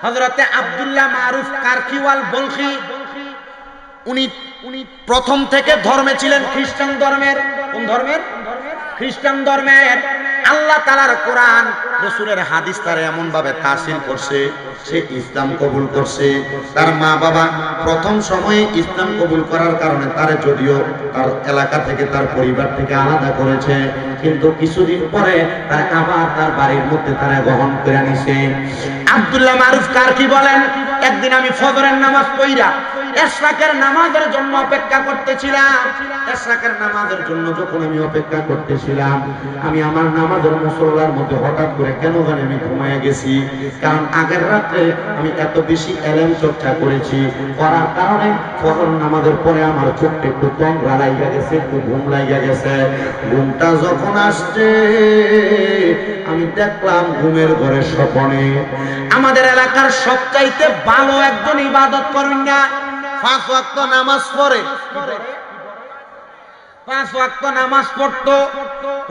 হযরতে আব্দুল্লাহ মারুফ কারখিওয়াল বলখি উনি প্রথম থেকে ধর্মে ছিলেন খ্রিস্টান ধর্মের। কোন ধর্মের? খ্রিস্টান ধর্মের। আল্লাহ তাআলার কোরআন রাসূলের হাদিস তার এমন ভাবে তাসির করছে, সে ইসলাম কবুল করছে। তার মা বাবা প্রথম সময়ে ইসলাম কবুল করার কারণে তারে যদিও তার এলাকা থেকে তার পরিবার থেকে আলাদা করেছে, কিন্তু কিছুদিন পরে তার আবার তার বাড়ির মধ্যে তারা গ্রহণ করে নিছে। আব্দুল্লাহ মারুফ কারকি বলেন, একদিন আমি ফজরের নামাজ পড়া ইশরাকের নামাজের জন্য অপেক্ষা করতেছিলাম। ইশরাকের নামাজের জন্য যখন আমি অপেক্ষা করতেছিলাম, আমি আমার নামাজের মুসল্লার মধ্যে হঠাৎ করে কেন জানি আমি ঘুমিয়ে গেছি। কারণ আগের রাতে আমি এত বেশি এলেম চর্চা করেছি, করার কারণে ফজর নামাজের পরে আমার চোখটা একটু তন্দ্রা লাগিয়া গেছে, একটু ঘুম লাগিয়া গেছে। ঘুমটা যখন আসছে আমি দেখলাম ঘুমের ঘরে স্বপ্নে আমাদের এলাকার সবচাইতে ভালো একজন ইবাদত করেন না, 5 ওয়াক্ত নামাজ পড়ে, 5 ওয়াক্ত নামাজ পড়তো,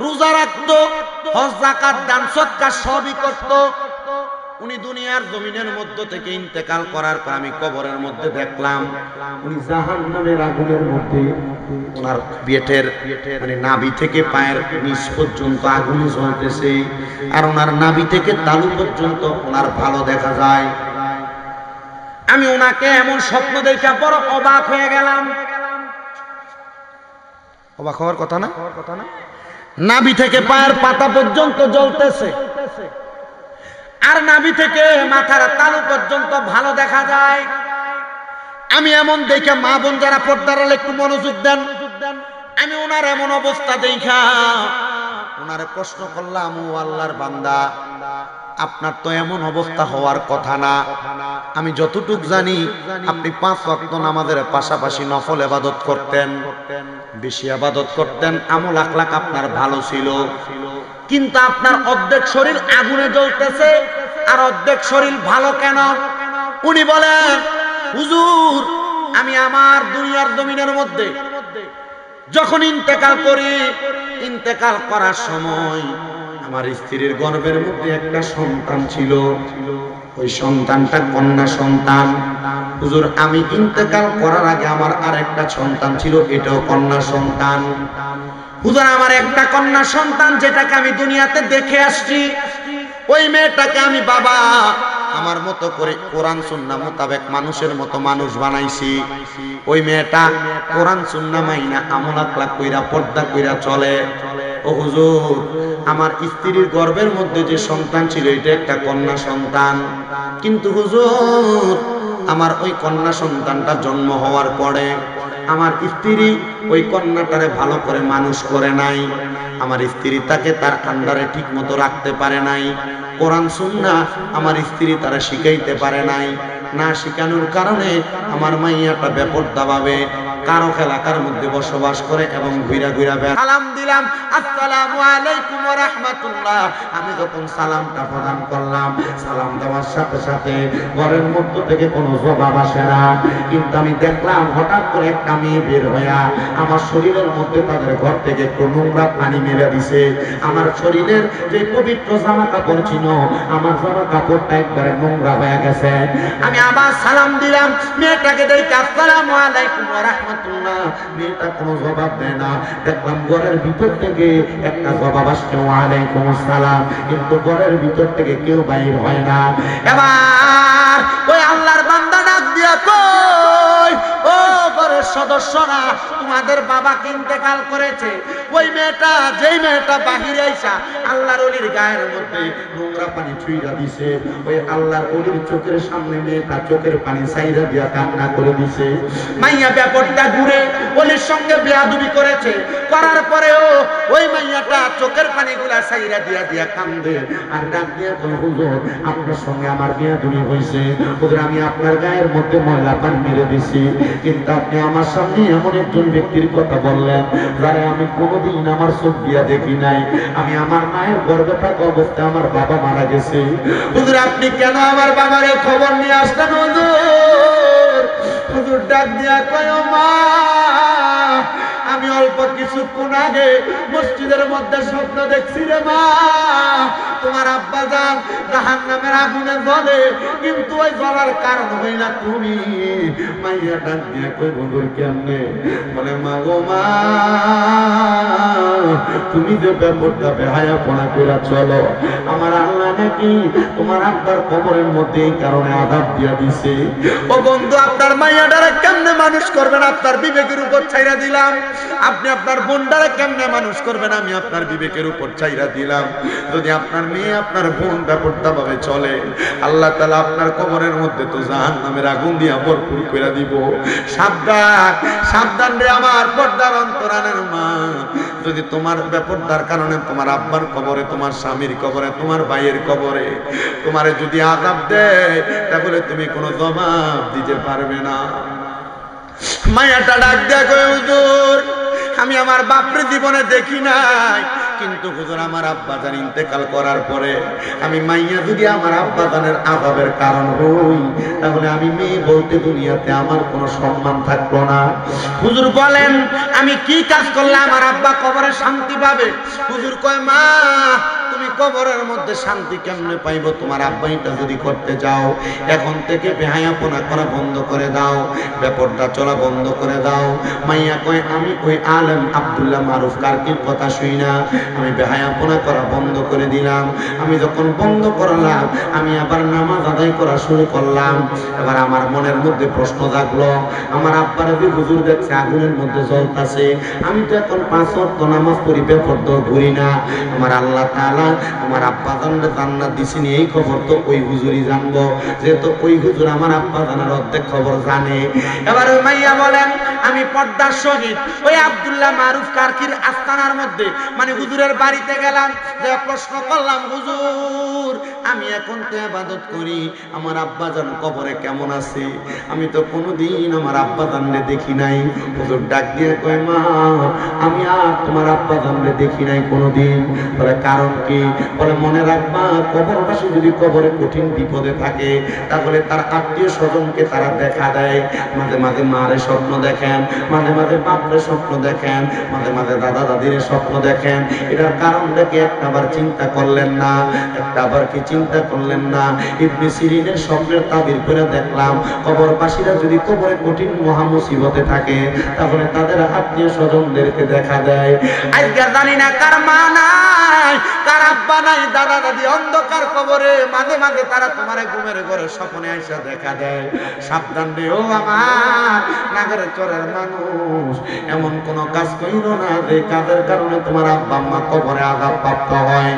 রোজা রাখতো, হজ যাকাত দান সদকা সবই করতো। উনি দুনিয়ার জমিনের মধ্য থেকে ইন্তেকাল করার পর আমি কবরের মধ্যে দেখলাম উনি জাহান্নামের আগুনের মধ্যে, ওনার পেটের মানে নাভি থেকে পায়ের নিচ পর্যন্ত আগুন জ্বলতেছে, আর ওনার নাভি থেকে তালু পর্যন্ত ওনার ভালো দেখা যায়। আমি ওনাকে এমন স্বপ্ন দেখে বড় অবাক হয়ে গেলাম। অবাক হওয়ার কথা না? নাভি থেকে পায়ের পাতা পর্যন্ত জ্বলতেছে, আর নাভি থেকে মাথার তালু পর্যন্ত ভালো দেখা যায়। আমি এমন দেখে মা বোন যারা পর্দার আড়ালে একটু মনোযোগ দেন, আমি ওনার এমন অবস্থা দেখা ওনারে প্রশ্ন করলাম, ও আল্লাহর বান্দা, আপনার তো এমন অবস্থা হওয়ার কথা না। আমি যতটুক জানি আপনি 5 ওয়াক্ত নামাজের পাশাপাশি নফল ইবাদত করতেন, বেশি ইবাদত করতেন, আমল আখলাক আপনার ভালো ছিল, কিন্তু আপনার অর্ধেক শরীর আগুনে জ্বলতেছে আর অর্ধেক শরীর ভালো কেন? উনি বলেন, হুজুর, আমি আমার দুনিয়ার জমিনের মধ্যে যখন ইন্তেকাল করি, ইন্তেকাল করার সময় আমার স্ত্রীর গর্ভের মধ্যে একটা সন্তান ছিল, ওই সন্তানটা কন্যা সন্তান। হুজুর, আমি ইন্তেকাল করার আগে আমার আরেকটা সন্তান ছিল, এটাও কন্যা সন্তান। হুজুর, আমার একটা কন্যা সন্তান যেটাকে আমি দুনিয়াতে দেখে আসছি, ওই মেয়েটাকে আমি বাবা আমার মতো করে কোরআন সুন্নাহ মোতাবেক মানুষের মতো মানুষ বানাইছি। ওই মেয়েটা কোরআন সুন্নাহ মাইনা আমল আখলাক কইরা পর্দা কইরা চলে। ও হুজুর, আমার স্ত্রীর গর্ভের মধ্যে যে সন্তান ছিল এটা একটা কন্যা সন্তান, কিন্তু হুজুর আমার ওই কন্যা সন্তানটা জন্ম হওয়ার পরে আমার স্ত্রী ওই কন্যাটারে ভালো করে মানুষ করে নাই, আমার স্ত্রী তাকে তার আন্ডারে ঠিক মতো রাখতে পারে নাই, কোরআন সুন্নাহ আমার স্ত্রী তারা শিখাইতে পারে নাই। না শিখানোর কারণে আমার মাইয়াটা বেপরদা ভাবে কারো এলাকার মধ্যে বসবাস করে এবং ঘুরা ঘুরা সালাম দিলাম, আসসালামু আলাইকুম ওয়া রাহমাতুল্লাহ। আমি যখন সালামটা প্রদান করলাম, সালাম দেওয়ার সাথে সাথে ঘরের মধ্য থেকে কোনো জবাব আসে না, কিন্তু আমি দেখলাম হঠাৎ করে একটা মেয়ে বের হইয়া আমার শরীরের মধ্যে তাদের ঘর থেকে একটু নোংরা পানি মেরে দিছে। আমার শরীরের যে পবিত্র জামা কাপড় ছিল, আমার জামা কাপড়টা একবারে নোংরা হয়ে গেছে। আমি আবার সালাম দিলাম, মেয়েটাকে দেখে আসসালামু আলাইকুম ওয়া রাহমাতুল্লাহ। মেয়েটা কোনো জবাব দেয় না। দেখলাম ঘরের ভিতর থেকে একটা জবাব আসছে, ওয়া আলাইকুম আসসালাম, কিন্তু ঘরের ভিতর থেকে কেউ বাইর হয় না। এবার ওই আল্লাহর বান্দা ডাক দিয়া কই, ও ঘরের সদস্যরা, তোমাদের বাবা ইন্তেকাল করেছে। ওই মেয়েটা, যেই মেয়েটা বাহিরে আইসা আল্লাহর ওলির গায়ের মধ্যে নোংরা পানি ছুঁইরা দিছে, ওই আল্লাহর ওলির চোখের সামনে মেয়েটা চোখের পানি ছাইরা দিয়া কান্না করে দিছে। মাইয়া ব্যাপারটা ঘুরে ওলির সঙ্গে বেয়াদবি করেছে, করার পরেও ওই মাইয়াটা চোখের পানিগুলা ছাইরা দিয়া দিয়া কান্দে আর ডাক দিয়া বলে, হুজুর আপনার সঙ্গে আমার বেয়াদবি হয়েছে, হুজুর আমি আপনার গায়ের মধ্যে ময়লা পানি মেরে দিছি, কিন্তু আপনি আমার সামনে এমন একজন ব্যক্তির কথা বললেন যারা আমি কোনোদিন আমার চোখ দিয়া দেখি নাই। আমি আমার মায়ের গর্ভে থাকা অবস্থায় আমার বাবা মারা গেছে। হুজুর আপনি কেন আমার বাবার এই খবর নিয়ে আসলেন? হুজুর, হুজুর ডাক দিয়া কয়, মা আমি অল্প কিছুক্ষণ আগে মসজিদের মধ্যে স্বপ্ন দেখছি রে মা, তোমার আব্বা জান জাহান্নামের আগুনে জ্বলে, কিন্তু ওই জ্বলার কারণ হইলা তুমি। মাইয়া ডাক দিয়ে কই হুজুর কেমনে? বলে মা গো মা, তুমি যে ব্যাপারটা বেহায়াপনা কইরা চলো, আমার আল্লাহ নাকি তোমার আব্বার কবরের মধ্যে এই কারণে আযাব দিয়া দিছে। ও বন্ধু, আপনার মাইয়াটারে কেমনে মানুষ করবেন? আপনার বিবেকের উপর ছাইরা দিলাম। আপনি আপনার বোনটারে কেমনে মানুষ করবেন? আমি আপনার বিবেকের উপর ছাইরা দিলাম। যদি আপনার মেয়ে আপনার বোন ব্যাপারটা ভাবে চলে, আল্লাহ তাআলা আপনার কবরের মধ্যে তো জাহান্নামের আগুন দিয়া ভরপুর কইরা দিব। সাবধান, সাবধান রে আমার পর্দার অন্তরালের মা। যদি তোমার ব্যাপারটার কারণে তোমার আব্বার কবরে, তোমার স্বামীর কবরে, তোমার ভাইয়ের কবরে তোমারে যদি আযাব দেয়, তাহলে তুমি কোনো জবাব দিতে পারবে না। মায়াটা ডাক দেয়া কই হুজুর, আমি আমার বাপরে জীবনে দেখি নাই, কিন্তু হুজুর আমার আব্বাজান ইন্তেকাল করার পরে আমি মাইয়া যদি আমার আব্বাজানের আযাবের কারণ হই, তাহলে আমি মেয়ে বলতে দুনিয়াতে আমার কোনো সম্মান থাকলো না। হুজুর বলেন আমি কি কাজ করলে আমার আব্বা কবরে শান্তি পাবে? হুজুর কয় মা, তুমি কবরের মধ্যে শান্তি কেমনে পাইব? তোমার আব্বা এটা যদি করতে যাও, এখন থেকে বেহায়াপনা করা বন্ধ করে দাও, ব্যাপারটা চলা বন্ধ করে দাও। মাইয়া কয় আমি ওই আলেম আব্দুল্লাহ মারুফ কারকির কথা শুই না, আমি বেহায়াপনা করা বন্ধ করে দিলাম। আমি যখন বন্ধ করলাম, আমি আবার নামাজ আদায় করা শুরু করলাম। এবার আমার মনের মধ্যে প্রশ্ন জাগলো, আমার আব্বার যে হুজুর দেখছে আগুনের মধ্যে জ্বলতাছে, আমি তো এখন 5 ওয়াক্ত নামাজ পড়ি, বেপরদ ঘুরি না। আমার আল্লাহ তাআলা আমার আব্বা জানলে জান্নাত দিছেনি, এই খবর তো ওই হুজুরই জানবো, যেহেতু ওই হুজুর আমার আব্বা জানার অর্ধেক খবর জানে। এবার ওই মাইয়া বলেন আমি পর্দার সহিত ওই আব্দুল্লাহ মারুফ কারকির আস্তানার মধ্যে, মানে হুজুরের বাড়িতে গেলাম, যে প্রশ্ন করলাম হুজুর আমি এখন তো ইবাদত করি, আমার আব্বা জান কবরে কেমন আছে? আমি তো কোনোদিন আমার আব্বা জানলে দেখি নাই। হুজুর ডাক দিয়ে কয় মা, আমি আর তোমার আব্বা জানলে দেখি নাই কোনোদিন। বলে কারণ কি? বলে মনে রাখবা, কবরবাসী যদি কবরে কঠিন বিপদে থাকে, তাহলে তার আত্মীয় স্বজনকে তারা দেখা দেয়। মাঝে মাঝে মারে স্বপ্ন দেখেন, মাঝে মাঝে বাপরে স্বপ্ন দেখেন, মাঝে মাঝে দাদা দাদির স্বপ্ন দেখেন। এটার কারণ দেখে একটাবার চিন্তা করলেন না, একটাবার কি চিন্তা করলেন না? ইবনে সিরিনের স্বপ্নের তাবির করে দেখলাম, কবরবাসীরা যদি কবরে কঠিন মহা মুসিবতে থাকে, তাহলে তাদের আত্মীয় স্বজনদেরকে দেখা দেয়। আজকে জানি না কার মা নাই, কার আব্বা নাই, দাদা দাদি অন্ধকার কবরে, মাঝে মাঝে তারা তোমার ঘুমের ঘরে স্বপ্নে আইসা দেখা দেয়। সাবধান রে ও আমার নাগরের চরের মানুষ, এমন কোন কাজ কইরো না যে কাজের কারণে তোমার আব্বা আম্মা কবরে আযাব প্রাপ্ত হয়।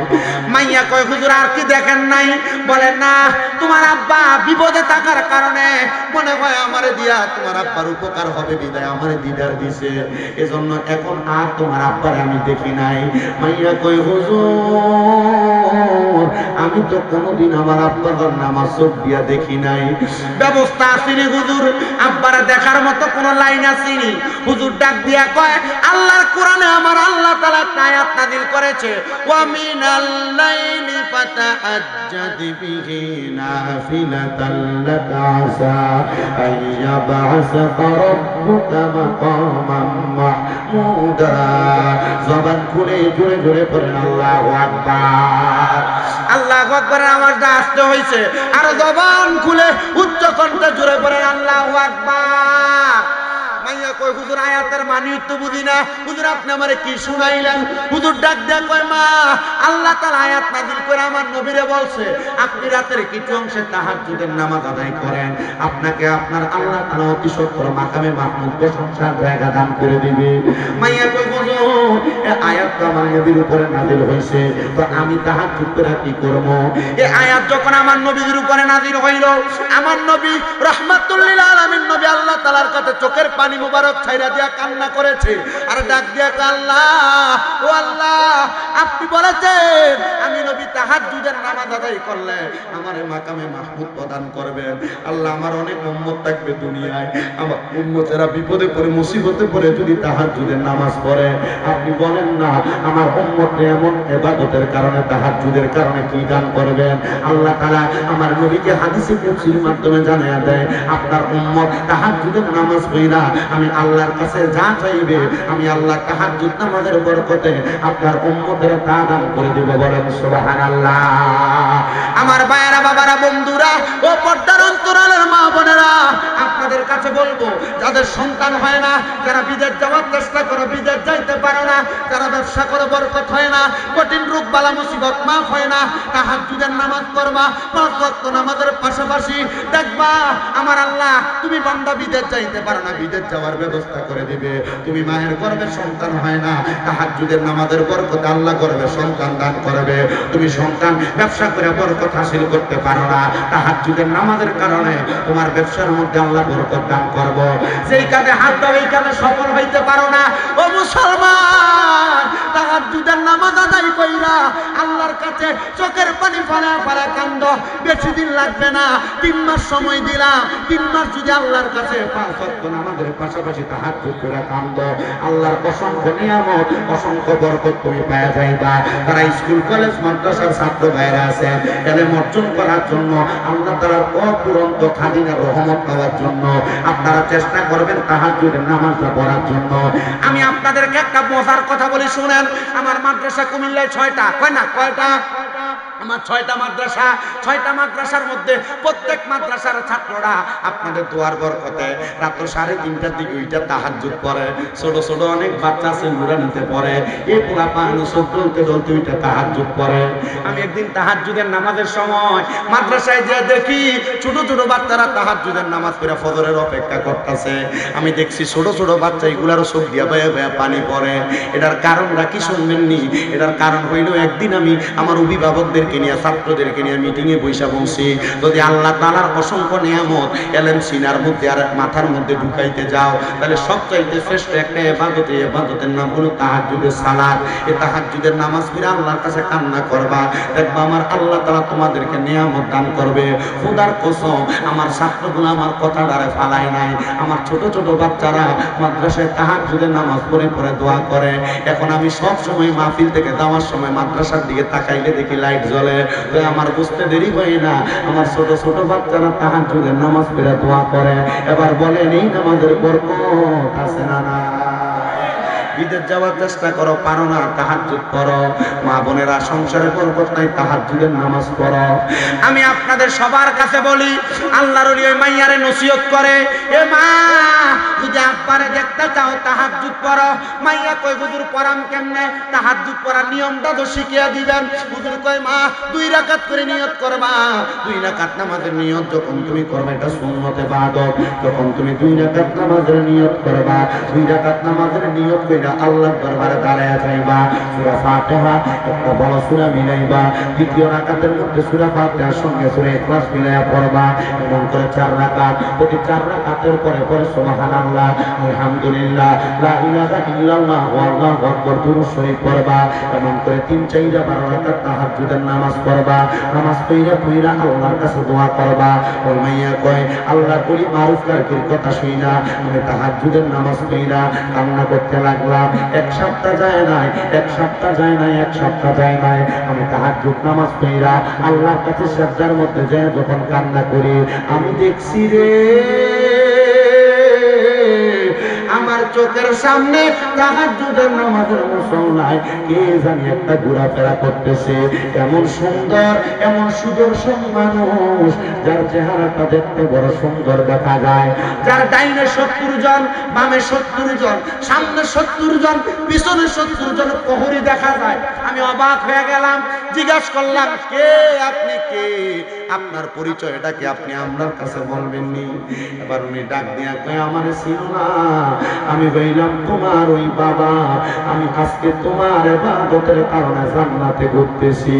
মাইয়া কয় হুজুর আর কি দেখেন নাই? বলে না, তোমার আব্বা বিপদে থাকার কারণে মনে হয় আমারে দিয়া তোমার আব্বার উপকার হবে বিদায় আমারে দিদার দিছে, এজন্য এখন আর তোমার আব্বার আমি দেখি নাই। মাইয়া কয় হুজুর আমি তো কোনোদিন আমার আব্বার নামাজ চোখ দিয়া দেখি নাই। ব্যবস্থা আসেনি হুজুর, আব্বারে দেখার মতো কোন লাইন আসেনি। হুজুর ডাক দিয়া কয় আল্লাহর কোরআনে আমার আল্লাহ তাআলা একটা আয়াত নাযিল করেছে, ওয়া মিনাল লাইলি ফাতাহাজ্জাদ বিহি নাফিলাতাল লাকা আসা আইয়াবআসাকা রাব্বুকা মাকামান মাহমুদা। জবান খুলে জোরে জোরে পড়েন আল্লাহু আকবার। আল্লাহু আকবারের আওয়াজটা আসতে হইছে, আর জবান খুলে উচ্চ কণ্ঠে জোরে পড়েন আল্লাহু আকবার। মাইয়া কয় হুজুর আয়াতের মানে তো বুঝি না, হুজুর আপনি আমারে কি শুনাইলেন? হুজুর ডাক দেয়া কয় মা, আল্লাহ তাআলা আয়াত নাযিল করে আমার নবীরে বলছে আপনি রাতের কিছু অংশে তাহাজ্জুদের নামাজ আদায় করেন, আপনাকে আপনার আল্লাহ তাআলা অতি সত্তর মাকামে মাহমুদ প্রশংসার জায়গা দান করে দিবে। মাইয়া কয় হুজুর এই আয়াতটা আমার নবীর উপরে নাযিল হইছে, তো আমি তাহাজ্জুদ করে কি করব? এই আয়াত যখন আমার নবীর উপরে নাযিল হইল, আমার নবী রাহমাতুল লিল আলামিন নবী আল্লাহ তাআলার কাছে চোখের পানি মুবারক ছাইরা দিয়া কান্না করেছে, আর ডাক দিয়া আল্লাহ ও আল্লাহ আপনি বলেছেন আমি নবী তাহাজ্জুদের নামাজ আদায় করলে আমারে মাকামে মাহমুদ প্রদান করবেন। আল্লাহ আমার অনেক উম্মত থাকবে দুনিয়ায়, আমার উম্মতেরা বিপদে পড়ে মুসিবতে পড়ে যদি তাহাজ্জুদের নামাজ পড়ে, আপনি বলেন না আমার উম্মত এমন ইবাদতের কারণে তাহাজ্জুদের কারণে কি দান করবেন। আল্লাহ তাআলা আমার নবীকে হাদিসে কুদসির মাধ্যমে জানায়া দেয় আপনার উম্মত তাহাজ্জুদের নামাজ পড়া আমি আল্লাহর কাছে যা চাইবে আমি আল্লাহ তাহাজ্জুদ নামাজের বরকতে আপনার উম্মতের তা দান করে দেব। বলেন সুবহানাল্লাহ। আমার ভাইয়েরা বাবারা বন্ধুরা ও পর্দার অন্তরালের মা বোনেরা আপনাদের কাছে বলবো যাদের সন্তান হয় না, যারা বিদেশ যাওয়ার চেষ্টা করে বিদেশ যাইতে পারে না, যারা ব্যবসা করে বরকত হয় না, কঠিন রোগ বালা মুসিবত মাফ হয় না, তাহাজ্জুদের নামাজ পড়বা, 5 ওয়াক্ত নামাজের পাশাপাশি দেখবা আমার আল্লাহ তুমি বান্দা বিদেশ যাইতে পারো না বিদেশ যাওয়ার ব্যবস্থা করে দিবে। তুমি মায়ের গর্ভে সন্তান হয় না, তাহাজ্জুদের নামাজের বরকতে আল্লাহ গর্ভে সন্তান দান করবে। তুমি সন্তান ব্যবসা করে বরকত হাসিল করতে পারো না, তাহাজ্জুদের নামাজের কারণে তোমার ব্যবসার মধ্যে আল্লাহ বরকত দান করব। যেই কাজে হাত দাও এই কাজে সফল হইতে পারো না, ও মুসলমান তাহাজ্জুদের নামাজ আদায় কইরা আল্লাহর কাছে চোখের পানি ফেলা ফেলা কান্দ। বেশি দিন লাগবে না, 3 মাস সময় দিলাম, 3 মাস যদি আল্লাহর কাছে 5 ওয়াক্ত নামাজের পাশাপাশি তাহাজ্জুদ করে কান্দ, আল্লাহর অসংখ্য নিয়ামত অসংখ্য বরকত তুমি পেয়ে যাইবা। তারা স্কুল কলেজ মাদ্রাসার ছাত্র ভাইরা আছেন এলেম অর্জন করার জন্য আল্লাহ তাআলার অপুরন্ত খাজিনার রহমত পাওয়ার জন্য আপনারা চেষ্টা করবেন তাহাজ্জুদের নামাজটা পড়ার জন্য। আমি আপনাদেরকে একটা মজার কথা বলি শুনেন। আমার মাদ্রাসা কুমিল্লায় 6টা, কয় না কয়টা? আমার 6টা মাদ্রাসা, 6টা মাদ্রাসার মধ্যে প্রত্যেক মাদ্রাসার ছাত্ররা আপনাদের দোয়ার বরকতে রাত 3:30টার দিকে ওইটা তাহাজ্জুদ পড়ে। ছোট ছোট অনেক বাচ্চা আছে নুরানিতে পড়ে, এই পোলা পানি চলতে চলতে ওইটা তাহাজ্জুদ পড়ে। আমি একদিন তাহাজ্জুদের নামাজের সময় মাদ্রাসায় যে দেখি ছোট ছোট বাচ্চারা তাহাজ্জুদের নামাজ পড়ে ফজরের অপেক্ষা করতেছে। আমি দেখছি ছোট ছোট বাচ্চা এগুলারও চোখ দিয়া বেয়ে বেয়ে পানি পড়ে। এটার কারণটা কি শুনবেননি? এটার কারণ হইল একদিন আমি আমার অভিভাবকদের ছাত্রদেরকে নিয়ে মিটিংয়ে বৈশা বলছি যদি আল্লাহ তাআলার অসংখ্য নিয়ামত এলেম সিনার মধ্যে আর মাথার মধ্যে ঢুকাইতে যাও তাহলে সবচাইতে শ্রেষ্ঠ একটা ইবাদত, এই ইবাদতের নাম হলো তাহাজ্জুদের সালাত। এই তাহাজ্জুদের নামাজ পড়ে আল্লাহর কাছে কান্না করবা, দেখবা আমার আল্লাহ তাআলা তোমাদেরকে নিয়ামত দান করবে। খোদার কসম আমার ছাত্রগুলো আমার কথা দ্বারা ফালায় নাই। আমার ছোট ছোট বাচ্চারা মাদ্রাসায় তাহাজ্জুদের নামাজ পড়ে পড়ে দোয়া করে। এখন আমি সব সময় মাহফিল থেকে যাওয়ার সময় মাদ্রাসার দিকে তাকাইলে দেখি লাইট জ্বলে। আমার বুঝতে দেরি হয় না, আমার ছোট ছোট বাচ্চারা তাহাজ্জুদের নামাজ পড়ে দোয়া করে। এবার বলেন এই নামাজের বরকত আছে না? না। বিদেশ যাওয়ার চেষ্টা করো, পারো না, তাহাজ্জুদ করো। মা বোনেরা সংসারে বরকত নাই, তাহাজ্জুদের নামাজ পড়ো। আমি আপনাদের সবার কাছে বলি আল্লাহর ওলি ওই মাইয়ারে নসিহত করে, এ মা যদি আব্বারে দেখতে চাও তাহাজ্জুদ পড়ো। মাইয়া কই হুজুর পড়াম কেমনে? তাহাজ্জুদ পড়ার নিয়মটা তো শিখিয়ে দিবেন। হুজুর কয় মা 2 রাকাত করে নিয়ত করবা। 2 রাকাত নামাজের নিয়ত যখন তুমি করবে এটা সুন্নতে ইবাদত। যখন তুমি 2 রাকাত নামাজের নিয়ত করবা, 2 রাকাত নামাজের নিয়ত কইরা আল্লাহর দরবারে দাঁড়ায়া যাইবা। সূরা ফাতিহা একটা বড় সূরা মিলাইবা, দ্বিতীয় রাকাতের মধ্যে সূরা ফাতিহার সঙ্গে সূরা ইখলাস মিলাইয়া পড়বা। এবং করে 4 রাকাত, প্রতি 4 রাকাতের পরে পরে সুবহানাল্লাহ, আলহামদুলিল্লাহ, লা ইলাহা ইল্লাল্লাহ, আল্লাহু আকবার দুরূদ শরীফ পড়বা। এমন করে 3-4 12 রাকাত তাহাজ্জুদের নামাজ পড়বা। নামাজ পড়া আল্লাহর কাছে দোয়া করবা। ওই মাইয়া কয় আল্লাহর ওলি মারুফ কারকির কথা শুইনা আমি তাহাজ্জুদের নামাজ পড়া কান্না করতে লাগলাম। 1 সপ্তাহ যায় নাই, 1 সপ্তাহ যায় নাই, 1 সপ্তাহ যায় নাই, আমি তাহাজ্জুদ নামাজ পড়া আল্লাহর কাছে সিজদার মধ্যে যায় যখন কান্না করি আমি দেখছি রে আমার চোখের সামনে তাহাজ্জুদের নামাজের মুসল্লায় কে জানি একটা ঘোরাফেরা করতেছে। এমন সুন্দর এমন সুদর্শন মানুষ যার চেহারাটা দেখতে বড় সুন্দর দেখা যায়, যার ডাইনে 70 জন, বামে 70 জন, সামনে 70 জন, পিছনে 70 জন প্রহরী দেখা যায়। আমি অবাক হয়ে গেলাম, জিজ্ঞাসা করলাম কে আপনি, কে আপনার পরিচয়টা কি আপনি আমার কাছে বলবেননি? এবার উনি ডাক দিয়া কয় আমারে চিনো না? আমি বললাম তোমার ওই বাবা, আমি আজকে তোমার ইবাদতের কারণে জান্নাতে ঘুরতেছি।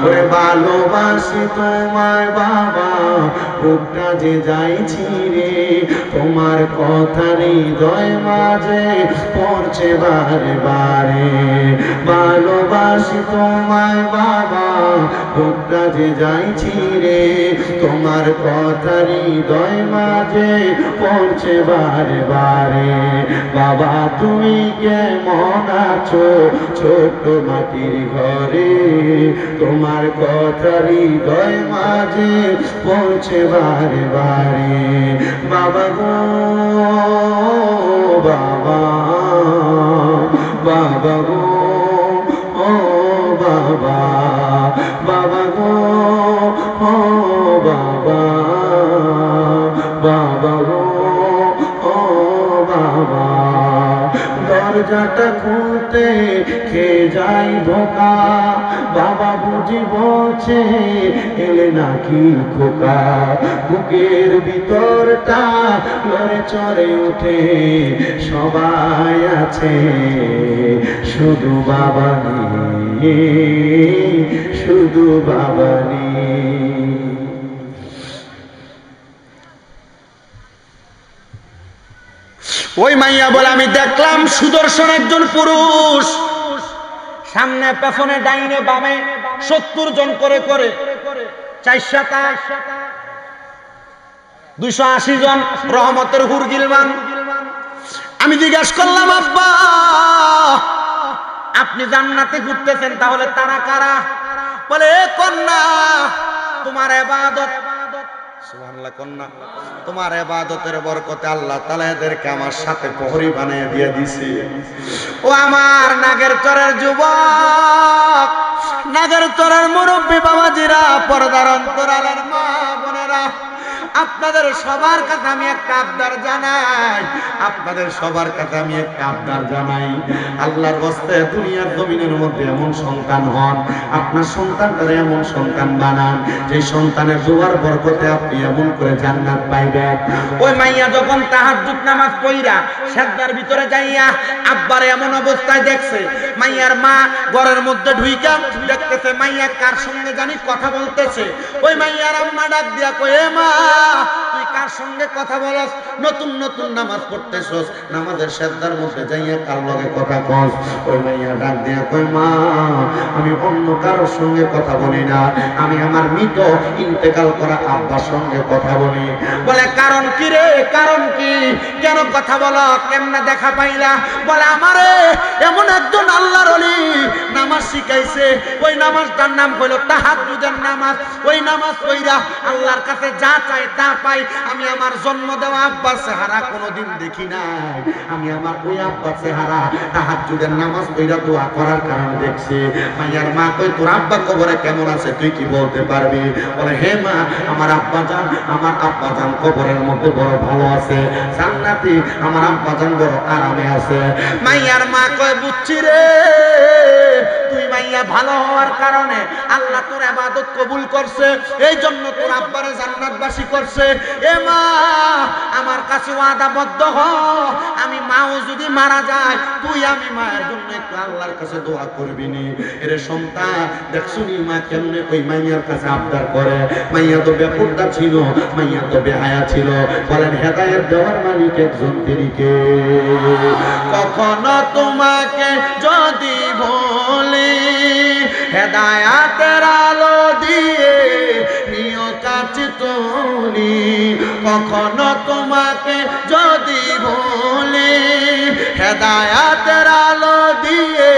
ওরে ভালোবাসি তোমায় বাবা, বুকটা যে যাইছি রে, তোমার কথা হৃদয় মাঝে পড়ছে বারে বারে। ভালোবাসি তোমায় বাবা, বুকটা যে যাইছি রে, তোমার কথা হৃদয় মাঝে পড়ছে বারে বারে। বাবা তুমি কেমন আছো ছোট্ট মাটির ঘরে, তোমার কথা হৃদয় মাঝে পড়ছে বারে বারে। বাবা গো বাবা, বাবা গো ও বাবা, বাবা গো ও বাবা, বাবা গো ও বাবা। দরজাটা খুলতে খেয়ে যাই ধোকা, বাবা বুঝি বলছে এলে নাকি খোকা। বুকের ভিতরটা লড়ে চড়ে উঠে, সবাই আছে শুধু বাবা নেই, শুধু বাবা নেই। ওই মাইয়া বলে আমি দেখলাম সুদর্শন একজন পুরুষ, সামনে পেছনে ডাইনে বামে 70 জন করে করে 280 জন রহমতের হুর গিলমান। আমি জিজ্ঞাসা করলাম আব্বা আপনি জান্নাতে ঘুরতেছেন, তাহলে তারা কারা? বলে এ কন্যা তোমার ইবাদত, সুবহানাল্লাহ, কন্যা তোমার ইবাদতের বরকতে আল্লাহ তাআলা এদেরকে আমার সাথে প্রহরী বানিয়ে দিয়ে দিয়েছে। ও আমার নাগের চরের যুবক, নাগের চরের মুরব্বী বাবাজিরা, পর্দার অন্তরালের মা বোনেরা, আপনাদের সবার কাছে আমি একটা আবদার জানাই, আপনাদের সবার কাছে আমি একটা আবদার জানাই। আল্লাহর ওয়াস্তে দুনিয়ার জমিনের মধ্যে এমন সন্তান হন, আপনার সন্তানটারে এমন সন্তান বানান যে সন্তানের দোয়ার বরকতে আপনি এমন করে জান্নাত পাইবেন। ওই মাইয়া যখন তাহাজ্জুদ নামাজ পড়িরা সিজদার ভিতরে যাইয়া আব্বারে এমন অবস্থায় দেখছে, মাইয়ার মা ঘরের মধ্যে ঢুইকা দেখতেছে মাইয়া কার সঙ্গে জানি কথা বলতেছে। ওই মাইয়ার আম্মা ডাক দিয়া কয় এ মা তুই কার সঙ্গে কথা বলস? নতুন নতুন নামাজ পড়তেছস, নামাজের সিজদার মধ্যে যাইয়া কার লগে কথা কস? ওই মাইয়া ডাক দিয়া কয় মা আমি অন্য কারোর সঙ্গে কথা বলি না, আমি আমার মৃত ইন্তেকাল করা আব্বার সঙ্গে কথা বলি। বলে কারণ কি রে, কারণ কি, কেন কথা বলো, কেমনে দেখা পাইলা? বলে আমারে এমন একজন আল্লাহর ওলি নামাজ শিখাইছে, ওই নামাজটার নাম হলো তাহাজ্জুদের নামাজ। ওই নামাজ পড়িরা আল্লাহর কাছে যা চাই তা পাই। আমি আমার জন্ম দেওয়া আব্বার চেহারা কোনোদিন দেখি নাই, আমি আমার ওই আব্বার চেহারা তাহাজ্জুদের নামাজ পড়িরা দোয়া করার কারণে দেখছি। মাইয়ার মা কই তোর আব্বা কবরে কেমন আছে তুই কি বলতে পারবি? বলে হে মা আমার আব্বা জান কবরের মধ্যে বড় ভালো আছে, জান্নাতি, আমার আব্বা জান বড় আরামে আছে। মাইয়ার মা কয় বুঝছি রে, তুই মাইয়া ভালো হওয়ার কারণে আল্লাহ তোর ইবাদত কবুল করছে, এই জন্য তোর আব্বারে জান্নাতবাসী করছে। এ মা আমার কাছে ওয়াদাবদ্ধ হ, আমি মাও যদি মারা যায় তুই আমি মায়ের জন্য একটু আল্লাহর কাছে দোয়া করবি নি। এর সন্তান দেখছো নি মা কেমনে ওই মাইয়ার কাছে আবদার করে। মাইয়া তো বেপরদা ছিল, মাইয়া তো বেহায়া ছিল। বলেন হেদায়েত দেওয়ার মালিক একজন তিনিকে। কখনো তোমাকে যদি বলি হেদায়েতের আলো দিয়ে নিও কাছে তুলি, কখনো তোমাকে যদি বলি হেদায়েতের আলো দিয়ে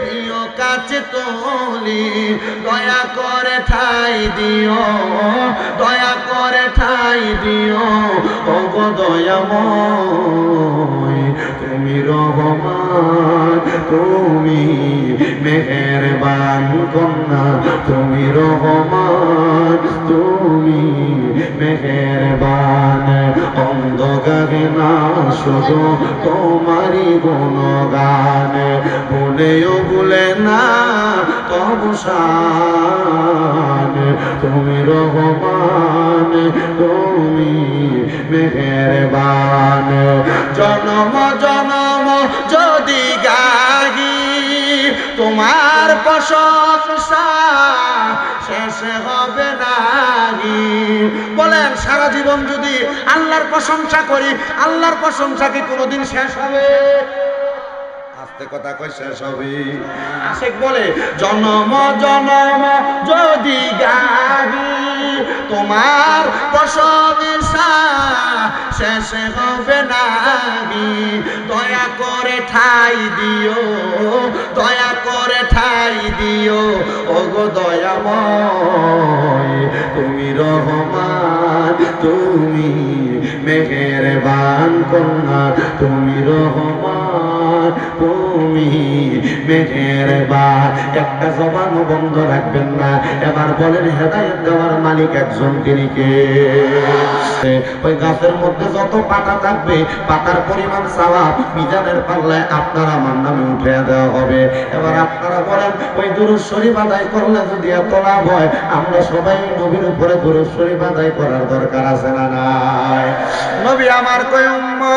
নিও কাছে তুলি, দয়া করে ঠাই দিও, দয়া করে ঠাই দিও ওগো দয়াময়, তুমি রহমান, তুমি মেহেরবান কন্যা, তুমি রহমান, তুমি মেহেরবান। অন্ধকারে না শুধু তোমারই গুণগান, ভুলেও ভুলে না তবু শান, তুমি রহমান, তুমি মেহেরবান। জনম জনম যদি গাহি তোমার প্রশংসা শেষ হবে নাহি। বলেন সারা জীবন যদি আল্লাহর প্রশংসা করি, আল্লাহর প্রশংসা কি কোনোদিন শেষ হবে? আস্তে কথা কই শেষ হবে। আশিক বলে জনম জনম যদি গাবি তোমার প্রশংসা শেষ হবে নাহি। দয়া করে ঠাই দিও, দয়া করে ঠাই দিও ওগো দয়াময়। তুমি রহমান, তুমি মেহেরবান কন্যা, তুমি রহমান, তুমি মেহেরবান। একটা জবানও বন্ধ রাখবেন না। এবার বলেন হেদায়েত দেওয়ার মালিক একজন, তিনি কে? ওই গাছের মধ্যে যত পাতা থাকবে পাতার পরিমাণ সওয়াব মিজানের পাল্লায় আপনার আমার নামে উঠে দেওয়া হবে। এবার আপনারা বলেন ওই দুরূদ শরীফ আদায় করলে যদি এত লাভ হয়, আমরা সবাই নবীর উপরে দুরূদ শরীফ আদায় করার দরকার আছে না নাই? নবী আমার কই উম্মত,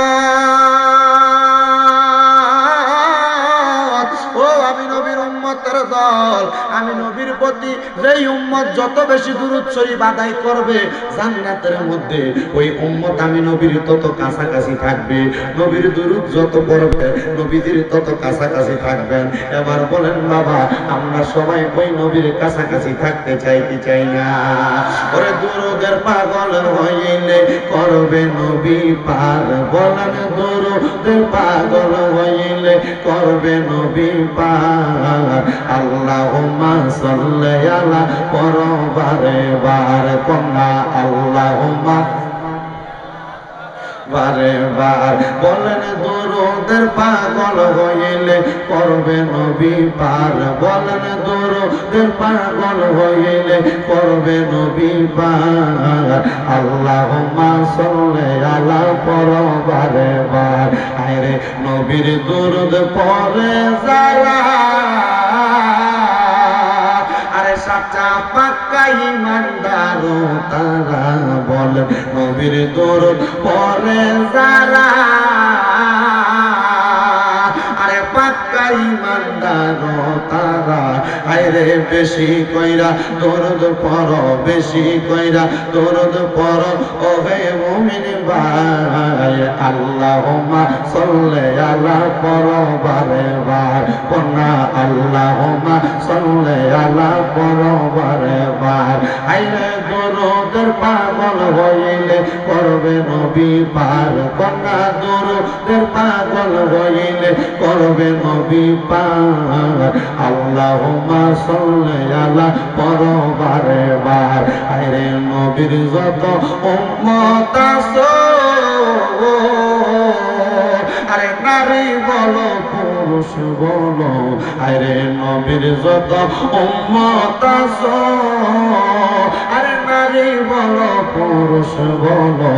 ও আমি নবীর উম্মতের দল, আমি নবীর প্রতি যেই উম্মত যত বেশি দুরূদ শরীফ আদায় করবে জান্নাতের মধ্যে ওই উম্মত আমি নবীর তত কাছাকাছি থাকবে। নবীর দুরূদ যত পড়বে নবীজির তত কাছাকাছি থাকবেন। এবার বলেন বাবা, আমরা সবাই ওই নবীর কাছাকাছি থাকতে চাই কি চাই না? ওরে দুরূদের পাগল হইলে করবে নবী পার, বলেন দুরূদের পাগল হইলে করবে নবী পার। আল্লাহুম্মা সাল্লি আলা পরবারে বার কন্যা, আল্লাহুম্মা বারে বার বলেন দুরূদের পাগল হইলে করবে নবী পার, বলেন দুরূদের পাগল হইলে করবে নবী পার। আল্লাহুম্মা সাল্লি আলা পরবারে বার। আরে নবীর দুরূদ পড়ে যারা সাচ্চা পাক্কা ঈমানদার তারা, বলেন নবীর দুরূদ পড়ে যারা আরে পাক্কা ঈমানদার তারা। আরে বেশি কইরা দুরূদ পড়ো, বেশি কইরা দুরূদ পড়ো ও হে মুমিন ভাই। আল্লাহুম্মা সাল্লি আলা পরবারে বার কন্যা, আল্লাহুম্মা সাল্লি আলা পরবারে বার। আইরে দুরূদের পাগল হইলে করবে নবী পার কন্যা, দুরূদের পাগল হইলে করবে নবী পার। আল্লাহুম্মা সাল্লি আলা পরবারে বার। আইরে নবীর যত উম্মত আছে, আরে নারী বলো পুরুষ বলো, আরে নবীর যত উম্মত আছে, আরে নারী বলো পুরুষ বলো,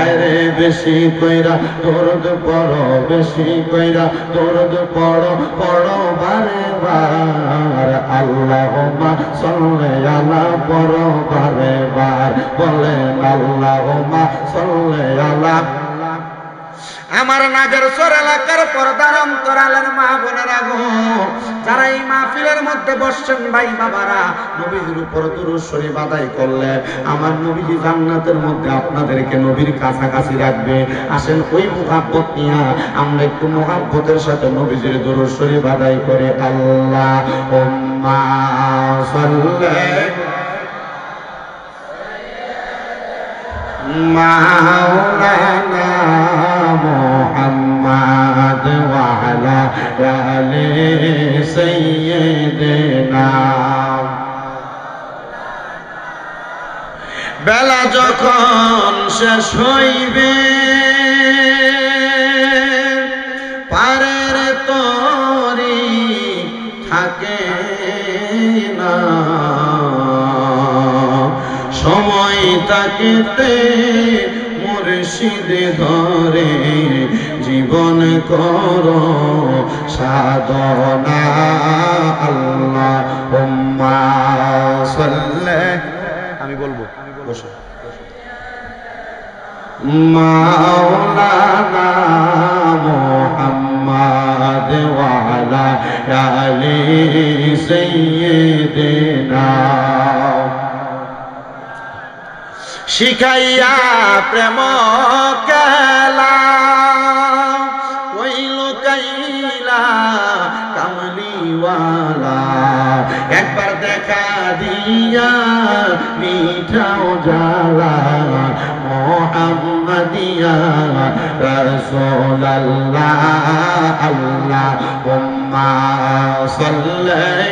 আরে বেশি কইরা দুরূদ পড়ো, বেশি কইরা দুরূদ পড়ো, পড়ো বারে বার। আল্লাহুম্মা সাল্লি আলা পরবারে বার, বলেন আল্লাহুম্মা সাল্লি আলা। আমার নাগের সর এলাকার পর্দার অন্তরালের মা বোনেরা গো, যারা এই মাহফিলের মধ্যে বসছেন ভাই বাবারা, নবীর উপর দুরূদ শরীফ আদায় করলে আমার নবীজি জান্নাতের মধ্যে আপনাদেরকে নবীর কাছাকাছি রাখবে। আসেন ওই মুহাব্বত নিয়ে আমরা একটু মুহাব্বতের সাথে নবীজির দুরূদ শরীফ আদায় করে আল্লাহুম্মা সাল্লি মাওলানা মুহাম্মদ ওয়া আলা আলি সাইয়্যিদিনা। বেলা যখন শেষ হইবে পারের তরি থাকে না, সময় থাকিতে মুর্শিদ ধরে জীবন করো সাধনা। আল্লাহুম্মা সাল্লি, আমি বলবো বসো, মাওলানা মুহাম্মদ ওয়া আলা আলি সাইয়্যিদিনা। শিখাইয়া প্রেম খেলা কইল কাইলা দিয়া মিঠাও জ্বালা মোহাম্মদিয়া রাসূলুল্লাহ আল্লাহুম্মা সাল্লি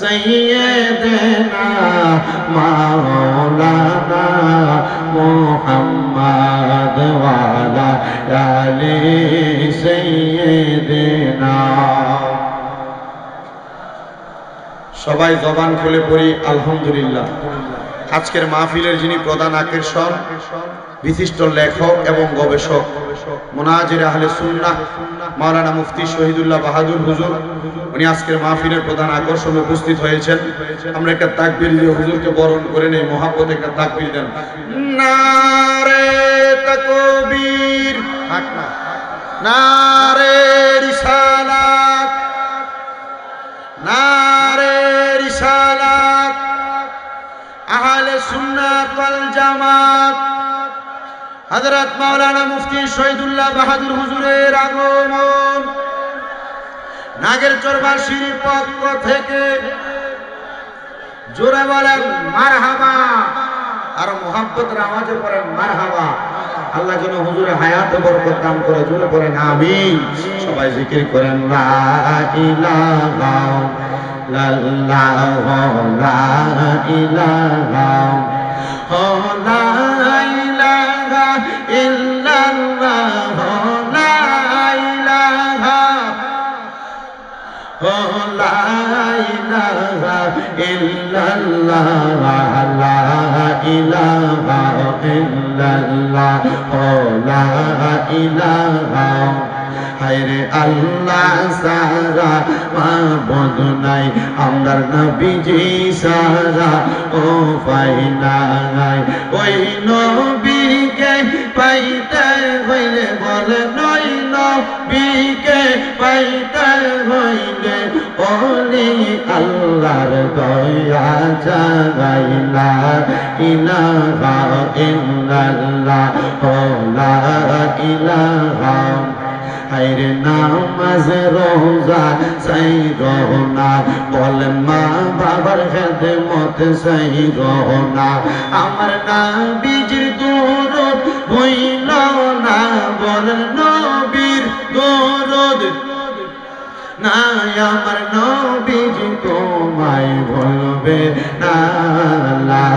সাইয়্যিদিনা মাওলানা মুহাম্মদ ওয়া আলা আলি সাইয়্যিদিনা। সবাই জবান খুলে পড়ি আলহামদুলিল্লাহ। আজকের মাহফিলের যিনি প্রধান আকর্ষণ, বিশিষ্ট লেখক এবং গবেষক মুনাজির আহলে সুন্নাহ মাওলানা মুফতি শহীদুল্লাহ বাহাদুর হুজুর, উনি আজকের মাহফিলের প্রধান আকর্ষণে উপস্থিত হয়েছেন। আমরা একটা তাকবীর দিয়ে হুজুরকে বরণ করে নেই, মহাব্বতে একটা তাকবীর দেন। নারে তাকবীর, নারে রিসালাত, নারে রিসালাত, আহলে সুন্নাত ওয়াল জামাত। হযরত মাওলানা মুফতি শহীদুল্লাহ বাহাদুর হুজুরের আগমন নাগেরচরবাসীর পক্ষ থেকে জোরে বলেন মারহাবা, আর মুহাব্বতের আওয়াজে পড়েন মারহাবা। আল্লাহ যেন হুজুরের হায়াতে বরকত দান করে, জোরে পড়েন আমিন। সবাই জিকির করেন লা ইলাহা ইল্লাল্লাহ, লা ইলাহা ইল্লাল্লাহ, লা ইলাহা লা ইলাহা ইল্লাল্লাহ, লা ইলাহা ইল্লাল্লাহ, লা ইলাহা। হায়রে আল্লাহ সারা মাবুদ নাই, আমরার নবীজি সারা ও পাইনাই। ওই নবীকে পাইতে হইলে বলে, নই নবীকে পাইতে হইলে ওলি আল্লাহর দয়া চাইলা ইলাহা ইল্লাল্লাহ, লা ইলাহা। হায়রে নামাজ রোজা চাই রোনা, বলেন মা বাবার খেদমত চাই রোনা। আমার নবীজির দরুদ হইল না, বলেন নবীর দরুদ নাই, আমার নবীজি তোমায় বলবে না। লা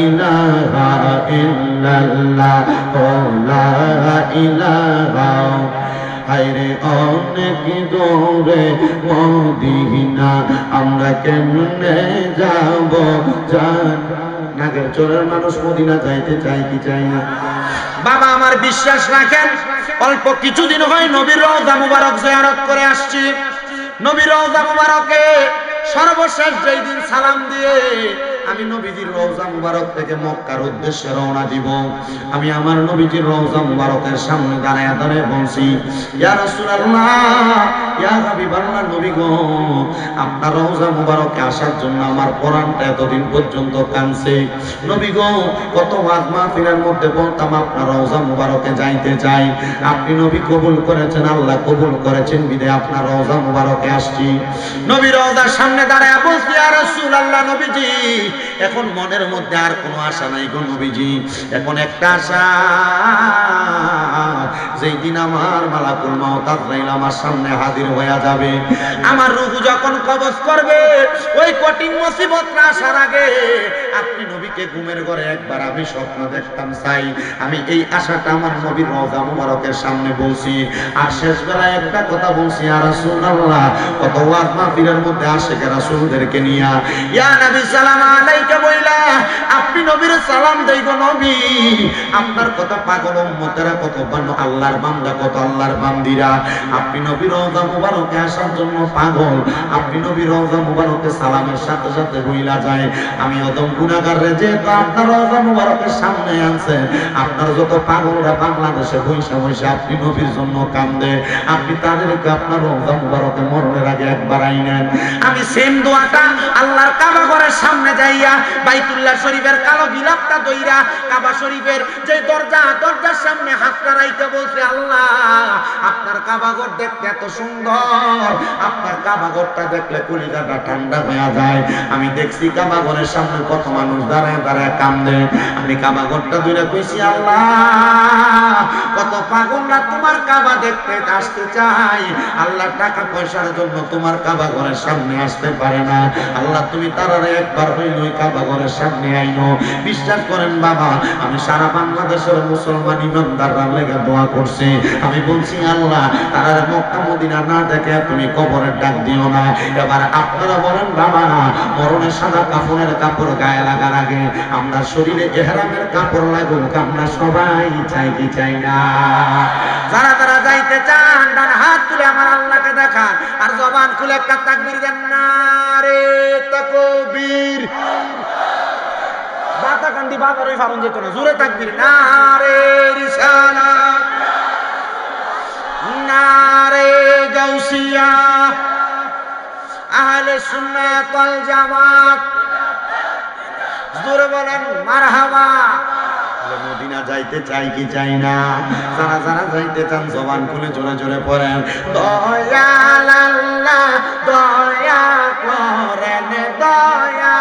ইলাহা ইল্লাল্লাহ, লা ইলাহা। হায়রে অনেক দূরে মদিনা, আমরা কেমনে যাব জান। নাগেরচরের মানুষ মদিনা যাইতে চাই কি চাই না? বাবা আমার বিশ্বাস রাখেন, অল্প কিছুদিন হয় নবীর রওজা মুবারক জিয়ারত করে আসছি। নবীর রওজা মুবারকে সর্বশেষ যেই দিন সালাম দিয়ে আমি নবীজির রওজা মুবারক থেকে মক্কার উদ্দেশ্যে রওনা দিব, আমি আমার নবীজির রওজা মুবারকের সামনে দাঁড়ায় দাঁড়ায় বলছি, ইয়া রাসূলুল্লাহ, ইয়া হাবিবাল্লাহ, নবী গো, আপনার রওজা মুবারকে আসার জন্য আমার পরাণটা এতদিন পর্যন্ত কাঁদছে। নবী গো, কত ওয়াজ মাহফিলের মধ্যে বলতাম আপনার রওজা মুবারকে যাইতে চাই, আপনি নবী কবুল করেছেন, আল্লাহ কবুল করেছেন, বিদায় আপনার রওজা মুবারকে আসছি। নবী রওজার সামনে দাঁড়ায় বলছি, ইয়া রাসূলুল্লাহ, নবীজি, এখন মনের মধ্যে আর কোনো আশা নাই গো নবীজি, এখন একটা আশা, যেই দিন আমার মালাকুল মাউত আজরাইল আমার সামনে হাজির হয়ে যাবে, আমার রূহ যখন কবজ করবে, ওই কঠিন মুসিবতটা আসার আগে আপনি নবীকে ঘুমের ঘরে একবার আমি স্বপ্ন দেখতাম চাই। আমি এই আশাটা আমার নবীর রওজা মুবারকের সামনে বলছি। আর শেষ বেলায় একটা কথা বলছি, ইয়া রাসূলুল্লাহ, কত ওয়াজ মাহফিলের মধ্যে আশিক রাসূলদেরকে নিয়া ইয়া নবী সালাম আলাইকা বইলা আপনি নবীর সালাম দেই গো নবী, আপনার কথা পাগল উম্মতেরা কত বানো আল্লাহর বান্দা, কত আল্লাহর বান্দিরা আপনি নবীর রওজা মুবারকে আসার জন্য পাগল, আপনি নবীর রওজা মুবারকে সালামের সাথে সাথে বইলা যায়, আমি অদম গুনাহগার রে, যেহেতু আপনার রওজা মুবারকের সামনে আনছে, আপনার যত পাগলরা বাংলাদেশে বইসা বইসা আপনি নবীর জন্য কান্দে, আপনি তাদেরকে আপনার রওজা মুবারকে মরণের আগে একবার আইনেন। আমি সেম দোয়াটা আল্লাহর কাবা ঘরের সামনে যাইয়া বাইতুল্লাহ শরীফের কালো গিলাফটা দইরা কাবা শরীফের যে দরজার সামনে হাতটা রাইতে বলছি, আল্লাহ আপনার কাবাঘর দেখতে এত সুন্দর, আপনার কাবাঘরটা দেখলে কলিজাটা ঠান্ডা হয়ে যায়। আমি দেখছি কাবাঘরের সামনে কত মানুষ দাঁড়ায় দাঁড়ায় কান্দে, আমি কাবাঘরটা দূরে কইছি, আল্লাহ কত পাগলরা তোমার কাবা দেখতে আসতে চাই, আল্লাহ টাকা পয়সার জন্য তোমার কাবাঘরের সামনে আসতে পারে না। আল্লাহ তুমি তারারে একবার হইল ওই কাবাঘরের সামনে আইনো। বিশ্বাস করেন বাবা, আমি সারা বাংলাদেশের মুসলমান ইমানদাররা লেগে দোয়া করছি। আমি বলছি, আল্লাহ তারারে মক্কা মদিনা না দেখে তুমি কবরের ডাক দিও না। এবার আপনারা বলেন বাবা, মরণের সাদা কাফনের কাপড় গায়ে লাগার আগে আমরা শরীরে ইহরামের কাপড় লাগুক, আমরা সবাই চাই কি চাই না? যারা যারা যাইতে চান ডান হাত তুলে আমার আল্লাহকে দেখান, আর জবান খুলে একটা তাকবীর দেন, নারে তাকবীর। বাতাকান্দি বাজারই ফারুন যেত না, জোরে তাকবীর, নারে রিসালাত, নারে গাউসিয়া, আহলে সুন্নাত ওয়াল জামাত, জোরে বলেন মারহাবা। মদিনা যাইতে চাই কি চাই না? যারা যারা যাইতে চান জবান খুলে জোরে জোরে পড়েন, দয়াল আল্লাহ দয়া করেন, দয়া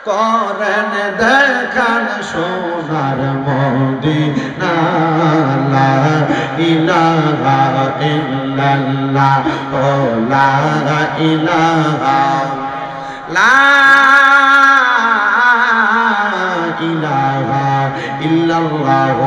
করেন, দেখান সোনার মদিনা, লা ইলাহা ইল্লাল্লাহ, লা ইলাহা ইলাহা ইল্লাল্লাহ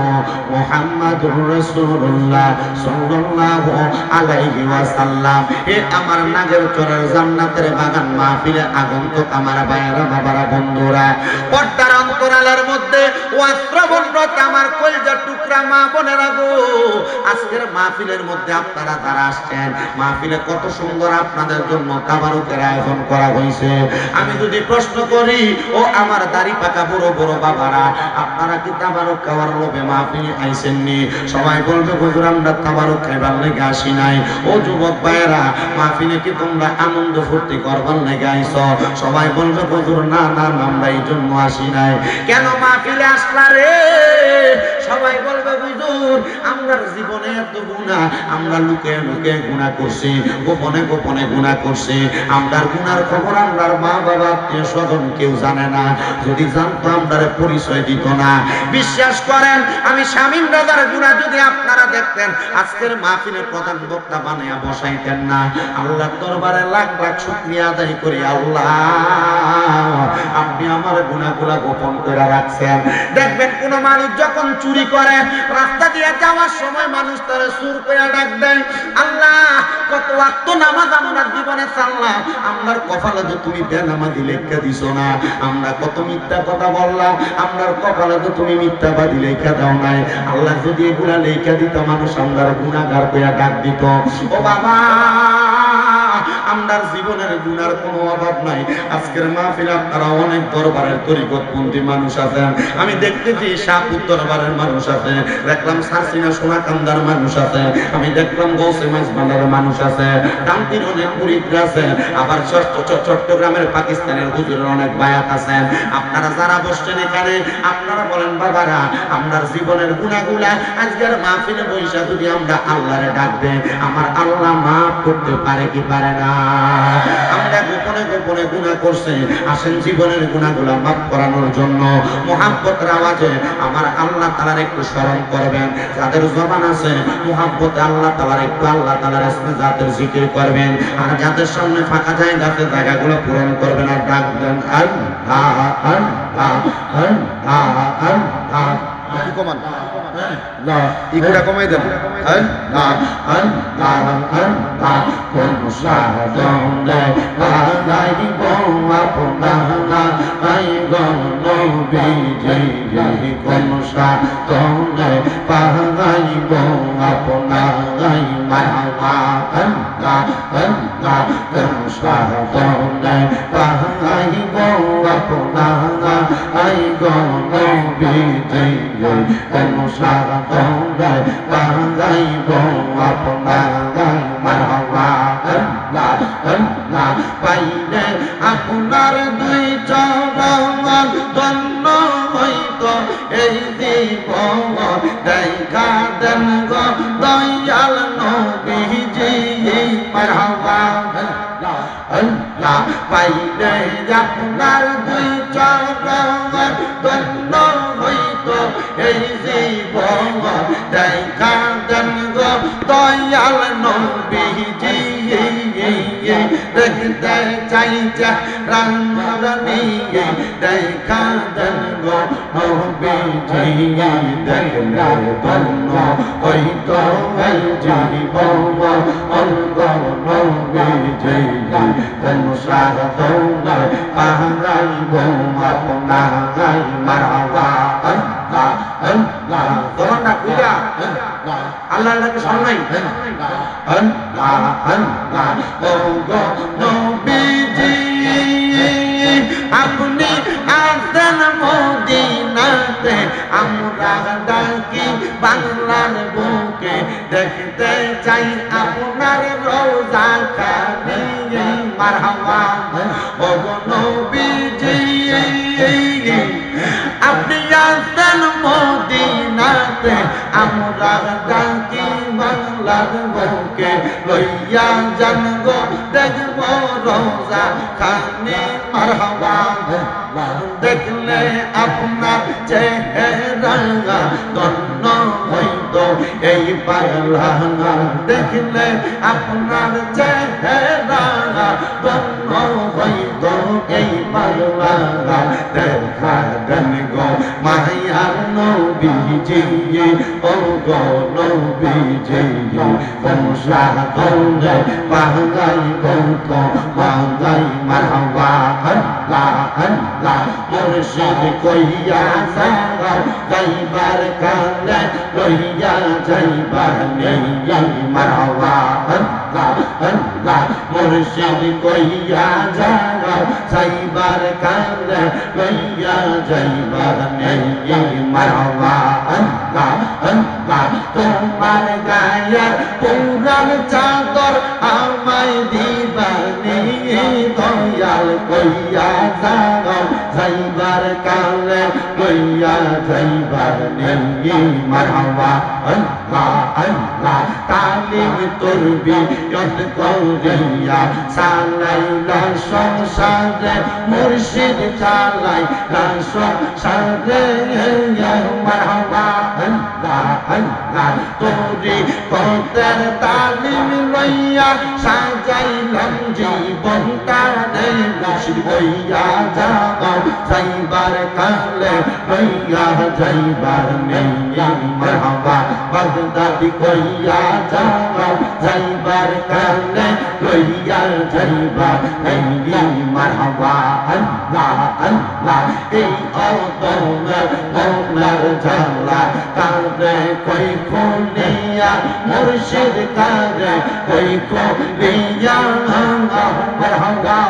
মুহাম্মাদুর রাসূলুল্লাহ সাল্লাল্লাহু আলাইহি ওয়াসাল্লাম। এ আমার নাগের চরের জান্নাতের বাগান মাহফিলে আগন্তুক আমার ভাইয়েরা, বাবারা, বন্ধুরা, পর্দার অন্তরালের মধ্যে ওয়াস্ত্রবন্ধত আমার কলিজার টুকরা মা বোনেরা গো, আজকের মাহফিলের মধ্যে আপনারা যারা আসছেন, মাহফিলে কত সুন্দর আপনাদের জন্য তাবারুকের আয়োজন করা হয়েছে। আমি যদি প্রশ্ন করি, ও আমার দাড়ি পাকা বড় বড় বাবারা, আপনারা কি তাবারুক খাওয়ার লোভে মাহফিলে আইছেননি? সবাই বলবে হুজুর আমরা তাবারুক খাইবার লেগে আসি নাই। ও যুবক ভাইয়েরা, মাহফিলে কি তোমরা আনন্দ ফুর্তি করবার লেগে আইছ? সবাই বলবে হুজুর না না, আমরা এই জন্য আসি নাই। কেন মাহফিলে আসলা রে? সবাই বলবে হুজুর আমরা জীবনে এত গুনাহ, আমরা লুকে লুকে গুনাহ করছি, গোপনে গোপনে গুনাহ করছি, আমরার গুনার খবর আমরার মা বাবা আত্মীয় স্বজন কেউ জানে না, যদি জানতো আমরারে পরিচয় দিত না। বিশ্বাস করেন, আমি শামীম রাজার গুনাহ যদি আপনারা দেখতেন, আজকের মাহফিলের প্রধান বক্তা বানায়া বসাইতেন না। আল্লাহর দরবারে লাখ লাখ শুকরিয়া আদায় করি, আল্লাহ আপনি আমার গুনাহগুলা গোপন করে রাখছেন। দেখবেন কোন মানুষ যখন চুরি করে, রাস্তা দিয়ে যাওয়ার সময় মানুষ তারা চুর করে ডাক দেয়, আল্লাহ কত ওয়াক্ত নামাজ আমরা জীবনে চাললাম, আমরার কপালে তো তুমি বেনামাজি লেখা দিছো না, আমরা কত মিথ্যা কথা বললাম, আমরার কপালে তো তুমি মিথ্যাবাদী লেখা দাও নাই। আল্লাহ যদি এগুলা লেখা দিত, মানুষ আমরার গুনাহগার কইয়া ডাক দিত। ও বাবা, আমরার জীবনের গুনার কোনো অভাব নাই। আজকের মাহফিলে আপনারা অনেক দরবারের তরিকতপন্থী মানুষ আছেন, আমি দেখতেছি শাহপুর দরবারের মানুষ আছে, দেখলাম সারসিনা সোনাকান্দার মানুষ আছে, আমি দেখলাম গৌসে মাঝবান্ডার মানুষ আছে, টাঙ্কির অনেক মুরিদরা আছে, আবার চট্টগ্রামের পাকিস্তানের হুজুরের অনেক বায়াত আছেন। আপনারা যারা বসছেন এখানে, আপনারা বলেন বাবারা, আমরার জীবনের গুনাহগুলা আজকের মাহফিলে বৈশা যদি আমরা আল্লাহরে ডাক দেই, আমার আল্লাহ মাফ করতে পারে কি পারে না? আমরা গোপনে গোপনে গুনাহ করছি, আসেন জীবনের গুনাহগুলা মাফ করানোর জন্য মুহাব্বতের আওয়াজে আমার আল্লাহ তাআলার একটু স্মরণ করবেন। যাদের জবান আছে মুহাব্বতে আল্লাহ তাআলার একটু আল্লাহ তাআলার ইসমে জাতের জিকির করবেন, আর যাদের সামনে ফাঁকা জায়গাতে জায়গাগুলো পূরণ করবেন আর ডাক দেন আল্লাহ আল্লাহ আল্লাহ আল্লাহ। কি কমান না ইগুলা কমাই দেন, আল্লাহ আল্লাহ আল্লাহ। কোন সাধনে বানাই গো আপনা আই গো নবীজি, কোন সাধনে বানাই গো আপনা আই মাওলা আল্লাহ আল্লাহ। কোন সাধনে বানাই গো আপনা আই গো নবীজি, কোন সাধনে বানাই গো আপনা আই মাওলা আল্লাহ আল্লাহ। পাইলে আপনার দুই চরণ ধন্য হইত এই জীবন দেখা দেন গো দয়াল নবীজি মারহাবা আল্লাহ পাইলে আপনার দুই চরণ ধন্য হইত এই জীবন দেখা দেন গো দয়াল নবীজি দেখতে চাই যে রানী দেখা দেন গো নবীজি দেখলে ধন্য হইত এই জীবন নবীজি সংসার দৌড় পাহাড়াইব আপনার মারহাবা আল্লাহ আল্লাহ দোকানটা খুইলা আল্লাহর ডাকে শোন নাই আল্লাহ আল্লাহ ও গো নবীজি আপনি আসেন মদিনাতে আমরা ডাকি বাংলার বুকে দেখতে চাই আপনার রোজা খানি মারহাবা ও গো নবীজি আপনি আসেন মদিনাতে আমরা ডাকি বাংলার বুকে লইয়া যান গো দেখব রোজা খানি মারহাবা দেখলে আপনার চেহারা ধন্য হইত এই পাগলা দেখলে আপনার চেহারা ধন্য হইত এই পাগলা দেখা দেন গো মায়ার নবীজি ও গো নবীজি কমসা দৌড়ে পাগাই গৌত পাগাই মারহাবা আল্লাহ আল্লাহ মুর্শিদ কইয়া যাও যাইবার কালে লইয়া যাইবার নেই মারহাবা আল্লাহ আল্লাহ মুর্শিদ কইয়া যাও যাইবার কালে লইয়া যাইবার নেই মারহাবা আল্লাহ আল্লাহ তোমার গায়ে পুরান চাদর আমায় দিবানি দয়াল কইয়া যাও যাইবার কালে লইয়া যাইবার নেই মারহাবা আল্লাহ আল্লাহ তালিম তুরবি যত করিয়া চালাইলা সংসারে মুর্শিদ চালাইলা সংসারে মারহাবা আল্লাহ আল্লাহ তোরি পথের তালিম লইয়া সাজাইলাম জীবনটা রে মুর্শিদ কইয়া যাও যাইবার কালে লইয়া যাইবার নেই মারহাবা বাগদাদি কইয়া যাও যাইবার কালে লইয়া যাইবার নেই মারহাবা আল্লাহ আল্লাহ এই অদমের মৌলার জালা কারে কই খুলিয়া মুর্শিদ কারে কই খুলিয়া মারহাবা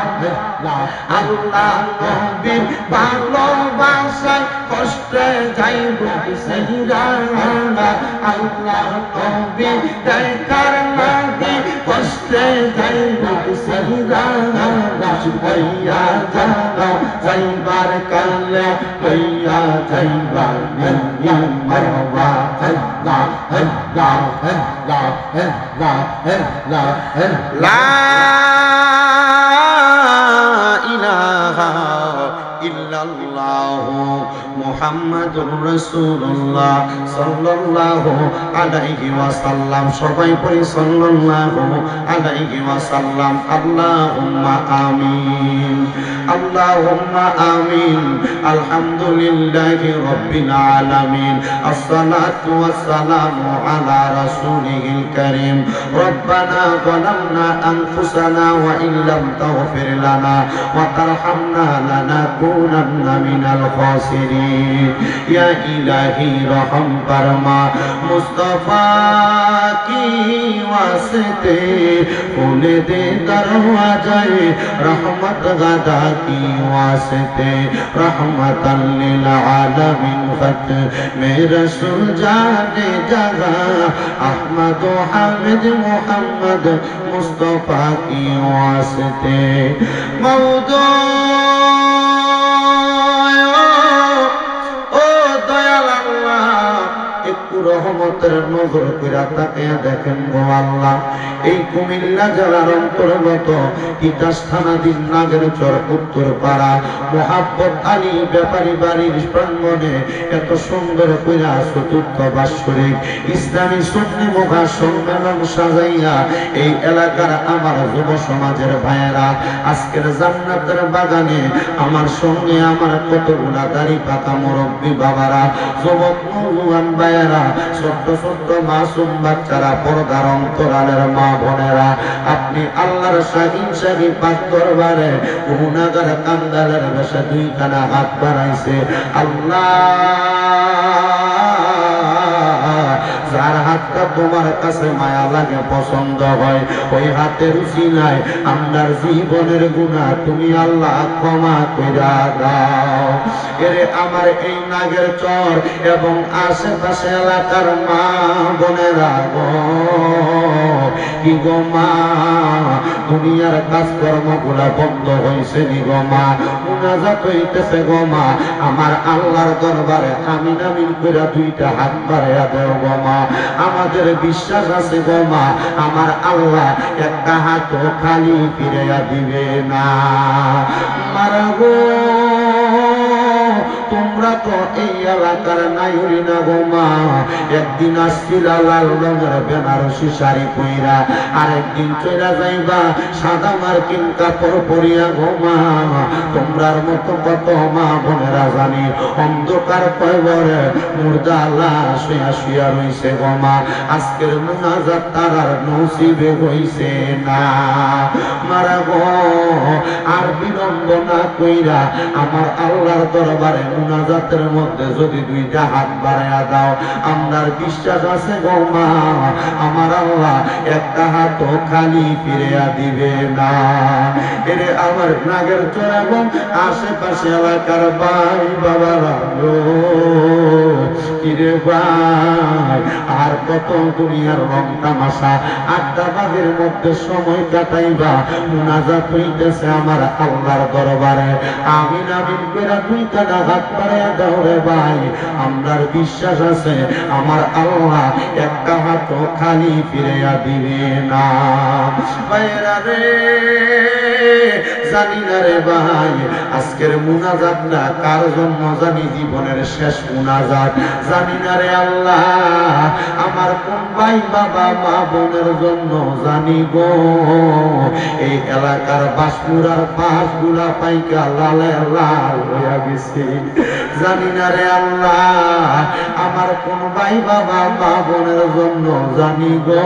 আল্লাহ নবীর ভালোবাসায় কষ্টে যাইব সিরা আল্লাহ নবী দেখার লাগি কষ্টে যাইব সিরা কইয়া যাও যাইবার কালে কইয়া যাইবার নেই মারহাবা আল্লাহ আল্লাহ আল্লাহ আল্লাহ আল্লাহ লা ইলাহা ইল্লাল্লাহ মুহাম্মাদুর রাসূলুল্লাহ সাল্লাল্লাহু আলাইহি ওয়াসাল্লাম সবাই পড়ি সাল্লাল্লাহু আলাইহি ওয়াসাল্লাম আল্লাহুম্মা আমিন আল্লাহুম্মা আমিন আলহামদুলিল্লাহি রাব্বিল আলামিন আসসালাতু ওয়াসসালামু আলা রাসূলিল কারীম রব্বানা যালামনা আনফুসানা ওয়া ইল্লাম তাগফির লানা ওয়া তারহামনা লানাকুনান্না মিনাল খাসিরিন ইয়া ইলাহি রহম ফরমা মুস্তাফা কি ওয়াসতে খুলে দে দরওয়াজায়ে রহমত গাদা की वास्ते रहमतन लिल आलमीन खत में रसूल जाने जगा अहमद हामिद मोहम्मद मुस्तफा की वास्ते मौदू ओ दयाल अल्लाह রহমতের নজর কইরা তাকিয়ে দেখেন গো আল্লাহ, এই কুমিল্লা জেলার অন্তর্গত তিতাস থানাধীন নাগেরচর উত্তরপাড়া মোহাব্বত আলী ব্যাপারী বাড়ির প্রাঙ্গণে এত সুন্দর কইরা চতুর্থ বাৎসরিক ইসলামী সুন্নি মুখা সম্মেলন সাজাইয়া এই এলাকার আমার যুব সমাজের ভাইয়েরা আজকের জান্নাতের বাগানে আমার সঙ্গে আমার কতগুলা দাড়ি পাকা মুরব্বী বাবারা, যুবক নওজোয়ান ভাইয়েরা, ছোট্ট ছোট্ট মাসুম বাচ্চারা, পর্দার অন্তরালের মা বোনেরা, আপনি আল্লাহর শাহিন শাহী পাক দরবারে গুনাহগার কাঙ্গালের বেশে দুইখানা হাত বাড়াইছে। আল্লাহ, যার হাতটা তোমার কাছে মায়া লাগে, পছন্দ হয়, ওই হাতের উসিলায় আমার জীবনের গুনাহ তুমি আল্লাহ ক্ষমা কইরা দাও। এরে আমার এই নাগেরচর এবং আশেপাশে এলাকার মা বোনেরা গো, কি গো মা, দুনিয়ার কাজকর্ম গুলা বন্ধ হয়েছে নি গো মা, মুনাজাত হইতেছে গো মা, আমার আল্লাহর দরবারে আমিন আমিন কইরা দুইটা হাত বাড়াইয়া দেও গো মা। আমাদের বিশ্বাস আছে গো মা, আমার আল্লাহ একটা হাত খালি ফিরাইয়া দিবে না। মারা গো, তোমরা তো এই এলাকার নাইরি না গো মা, একদিন আসছিল লাল রঙের বেনারসি শাড়ি পইরা, আরেকদিন চইলা যাইবা সাদা মার্কিন কাপড় পরিয়া গো মা। তোমরার মতো কত মা বোনেরা জানি অন্ধকার কয়বরে মুর্দা লাশ হইয়া শুইয়া রইছে গো মা, আজকের মুনাজাত তারার নসিবে হইছে না। মারা গো, আর বিলম্ব না কইরা আমার আল্লাহর দরবারে মুনাজাতের মধ্যে যদি দুইটা হাত বাড়াইয়া দাও, আমার বিশ্বাস আছে গো মা, আমার আল্লাহ একটা হাত খালি ফিরিয়া দিবে না। এরে আমার নাগেরচর এবং আশেপাশে এলাকার ভাই বাবারা গো, কিরে ভাই, আর কত দুনিয়ার রং তামাশা আড্ডাবাদের মধ্যে সময় কাটাইবা, মুনাজাত হইতেছে আমার আল্লাহর দরবারে, আমিন আমিন কইরা দুইটা হাত বাড়াইয়া দাও রে ভাই, আমরার বিশ্বাস আছে আমার আল্লাহ একটা হাত খালি ফিরাইয়া দিবে না। ভাইরা রে, জানি না রে ভাই আজকের মুনাজাতটা কার জন্য, জানি জীবনের শেষ মুনাজাত, জানি না রে আল্লাহ আমার কোন ভাই বাবা মা বোনের জন্য, জানি গো এই এলাকার বাসপুরার পাঁচগুলা পাইকা লালে লাল হইয়া গেছে, জানি না রে আল্লাহ আমার কোন ভাই বাবা মা বোনের জন্য, জানি গো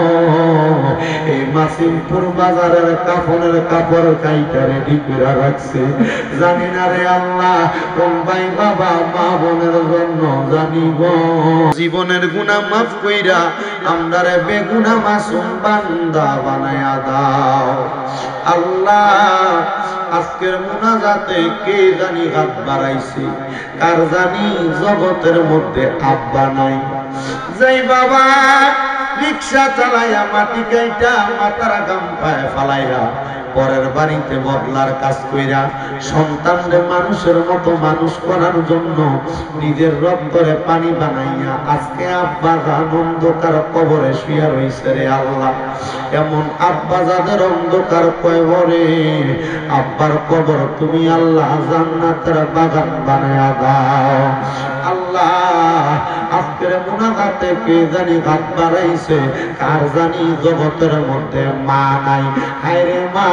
এই মাসিমপুর বাজারের কাফনের কাপড় কাইটা রেডি করে রাখছে, জানি না রে আল্লাহ কোন ভাই বাবা মা বোনের জন্য, জানি গো জীবনের গুনাহ মাফ কইরা আমরারে বেগুনাহ মাসুম বান্দা বানায়া দাও। আল্লাহ, আজকের মুনাজাতে কে জানি হাত বাড়াইছে, কার জানি জগতের মধ্যে আব্বা নাই, যেই বাবা রিক্সা চালাইয়া মাটি কাইটা মাথার গাম পায়ে ফালাইয়া পরের বাড়িতে বদলার কাজ কইরা সন্তানদের মানুষের মতো মানুষ করার জন্য নিজের রক্তরে পানি বানাইয়া আজকে আব্বা অন্ধকার কবরে শুইয়া রইছে রে আল্লাহ। এমন আব্বা যাদের অন্ধকার কবরে, আব্বার কবর তুমি আল্লাহ জান্নাতের বাগান বানায়া দাও। আল্লাহ, আজকের মুনাজাতে কে জানি হাত বাড়াইছে, কার জানি জগতের মধ্যে মা নাই, হায় রে মা,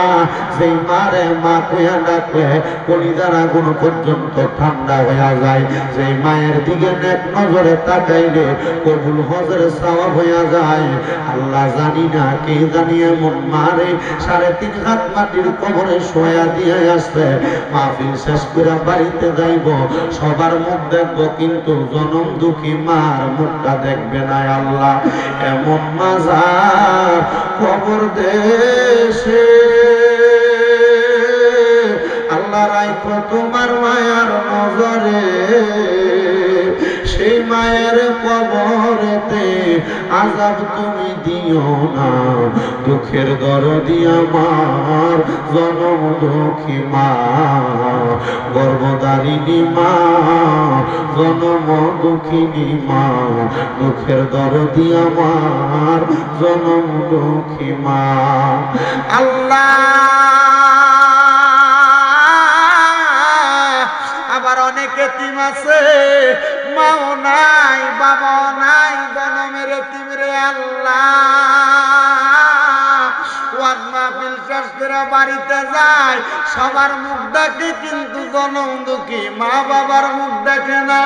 সেই মারে মা কইয়া ডাকলে কলিজার আগুন পর্যন্ত ঠান্ডা হইয়া যায়, সেই মায়ের দিকে নেক নজরে তাকাইলে কবুল হজের সওয়াব হইয়া যায়। আল্লাহ, জানি না কে জানি এমন মারে 3.5 হাত মাটির কবরে শোয়া দিয়ে আসছে, মাহফিল শেষ করে বাড়িতে যাইব, সবার মুখ দেখবো কিন্তু জনম দুঃখী মার মুখটা দেখবে না। আল্লাহ, এমন মাজার কবর দেশে আল্লাহ রাইখো তোমার মায়ার নজরে, সে এই মায়ের কবরেতে আযাব তুমি দিও না, দুঃখের দরদি আমার জনম দুঃখী মা, গর্ভধারিণী মা, জনম দুঃখিনী মা, দুঃখের দরদি আমার জনম দুঃখী মা। আল্লাহ আবার অনেক এতিম আছে, মাও নাই বাবাও নাই, জনমের এতিম রে আল্লাহ। ওয়াজ মাহফিল শেষ করে বাড়িতে যায়, সবার মুখ দেখে কিন্তু জনম দুঃখী মা বাবার মুখ দেখে না।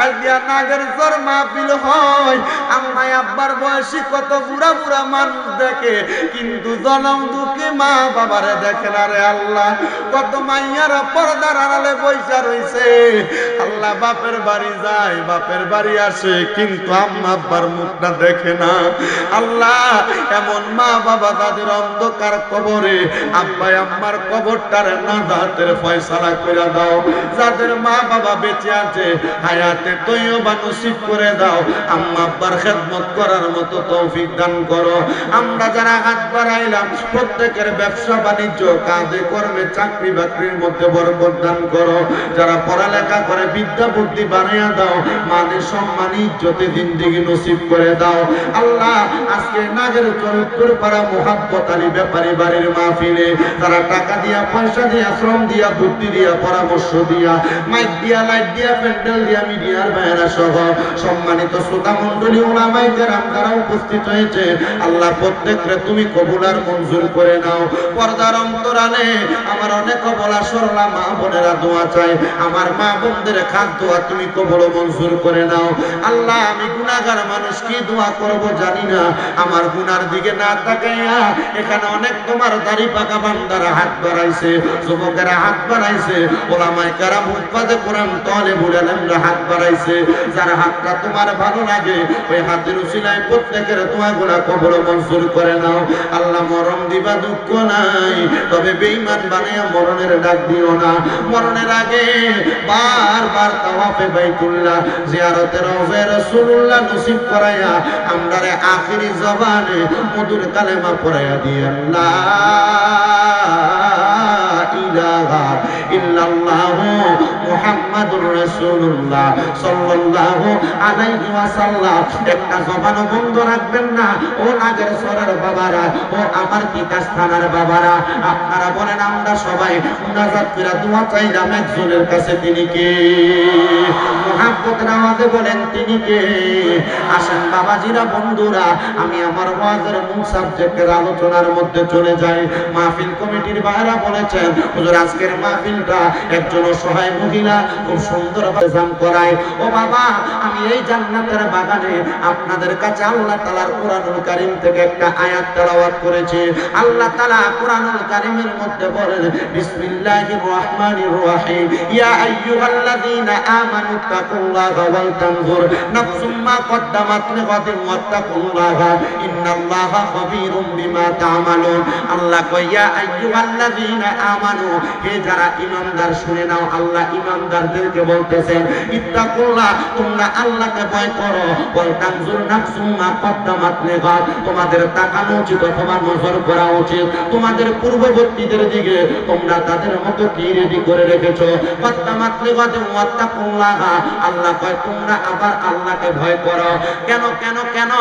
আইডিয়া নাগের জোর মাহফিল হয়, আম্মাই আব্বার বয়সী কত বুড়া বুড়া মানুষ দেখে, কিন্তু জনম দুঃখী মা বাবারে দেখে না রে আল্লাহ। কত মাইয়ারা পর্দার আড়ালে বইসা রইছে, আল্লাহ বাপের বাড়ি যায়, বাপের বাড়ি আসে, কিন্তু আম্মা আব্বার মুখটা দেখে না। আল্লাহ এমন মা বাবা তাদের অন্ধকার কবরে, আব্বা আম্মার কবরটার নাজাতের ফয়সালা করে দাও। যাদের মা বাবা বেঁচে আছে হায়াতে তৈয়বা নসিব করে দাও, আম্মা আব্বার খেদমত করার মতো তৌফিক দান করো। আমরা যারা হাত বাড়াইলাম প্রত্যেকের ব্যবসা বাণিজ্য কাজে কর্মে চাকরি বাকরির মধ্যে বরকত দান করো। যারা পড়ালেখা করে বিদ্যা বুদ্ধি বানিয়ে দাও, মানে সম্মান ইজ্জতে জিন্দেগি নসিব করে দাও। আল্লাহ আজকে নাগের চরিত্র পাড়া মোহাব্বত আলী ব্যাপারী বাড়ির মাহফিলে তারা টাকা দিয়া, পয়সা দিয়া, শ্রম দিয়া, বুদ্ধি দিয়া, পরামর্শ দিয়া, মাইক দিয়া, লাইট দিয়া, প্যান্ডেল দিয়া, মিডিয়ার বাইরা সহ সম্মানিত শ্রোতা মণ্ডলী ওলামায়ে কেরাম যারা উপস্থিত হয়েছে, আল্লাহ প্রত্যেককে তুমি কবুল আর মঞ্জুর করে নাও। পর্দার অন্তরালে আমার অনেক বলা সরলা মা বোনেরা দোয়া চাই, আমার মা বোনদের খাস দোয়া তুমি কবুল মঞ্জুর করে নাও। আল্লাহ আমি গুনাহগার মানুষ, কি দোয়া করব জানি না, আমার গুনার দিকে না তাকাইয়া এখানে অনেক তোমার দাড়ি পাকা বান্দারা হাত বাড়াইছে, যুবকেরা হাত বাড়াইছে, ওলামায়ে কেরাম হুফাজে কোরআন তালেবুল ইলমরা হাত বাড়াইছে। যার হাতটা তোমার ভালো লাগে ওই হাতের উসিলায় প্রত্যেকের দোয়াগুলো কবুল মঞ্জুর করে নাও। আল্লাহ মরণ দিবা দুঃখ নাই, তবে বেঈমান বানায়া মরণের ডাক দিও না। মরণের আগে বারবার তাওয়াফে বাইতুল্লাহ, জিয়ারতে রওজা রাসূলুল্লাহ নসিব করায়া আমরারে আখিরি জবানে মধুর কালেমা পড়ায়া দিয়েন, লা ইলাহা ইল্লাল্লাহু মুহাম্মাদুর রাসূলুল্লাহ সাল্লাল্লাহু আলাইহি ওয়াসাল্লাম। একটা জবান বন্ধ রাখবেন না। ও নাগের সরের বাবারা, ও আমার বিকাশ থানার বাবারা, আপনারা বলেন আমরা সবাই মুনাজাত করে দোয়া চাইলাম একজনের কাছে, তিনি কে? মুহাব্বতের আওয়াজে বলেন তিনি কে? আসেন বাবাজিরা, বন্ধুরা, আমি আমার ওয়াজের মূল সাবজেক্টের আলোচনার মধ্যে চলে যাই। মাহফিল কমিটির ভাইরা বলেছেন হুজুর আজকের মাহফিলটা একজন অসহায় মহিলা খুব সুন্দরভাবে জাম করায়। ও বাবা, আমি এই জান্নাতের বাগানে আপনাদের কাছে আল্লাহ তাআলার কোরআনুল কারীম থেকে একটা আয়াত তেলাওয়াত করেছি। আল্লাহ তাআলা কোরআনুল কারীমের মধ্যে বলেন, বিসমিল্লাহির রহমানির রহিম, ইয়া আইয়ুহাল্লাযীনা আমানু তাকুল্লাহা ওয়াল তানজুর নাফসুম মা কদ্দামাত লিগাদিন ওয়াত্তাকুল্লাহা ইন্নাল্লাহা খাবীরুম বিমা তা'মালুন। আল্লাহ কয় ইয়া আইয়ুহাল্লাযীনা আমানু, হে যারা ঈমানদার শুনে নাও, আল্লাহ ঈমানদারদেরকে বলতেছেন ইত্তাকুল্লাহ, তোমরা আল্লাহকে ভয় করো, ওয়াল তানজুর নাফসুম মা কদ্দামাত লিগাদ, তোমাদের তাকানো উচিত অথবা নজর করা উচিত তোমাদের পূর্ববর্তীদের দিকে, তোমরা তাদের মতো কি রেডি করে রেখেছো। কদ্দামাত লিগাদিন ওয়াত্তাকুল্লাহা, আল্লাহ কয় তোমরা আবার আল্লাহকে ভয় করো। কেন কেন কেন?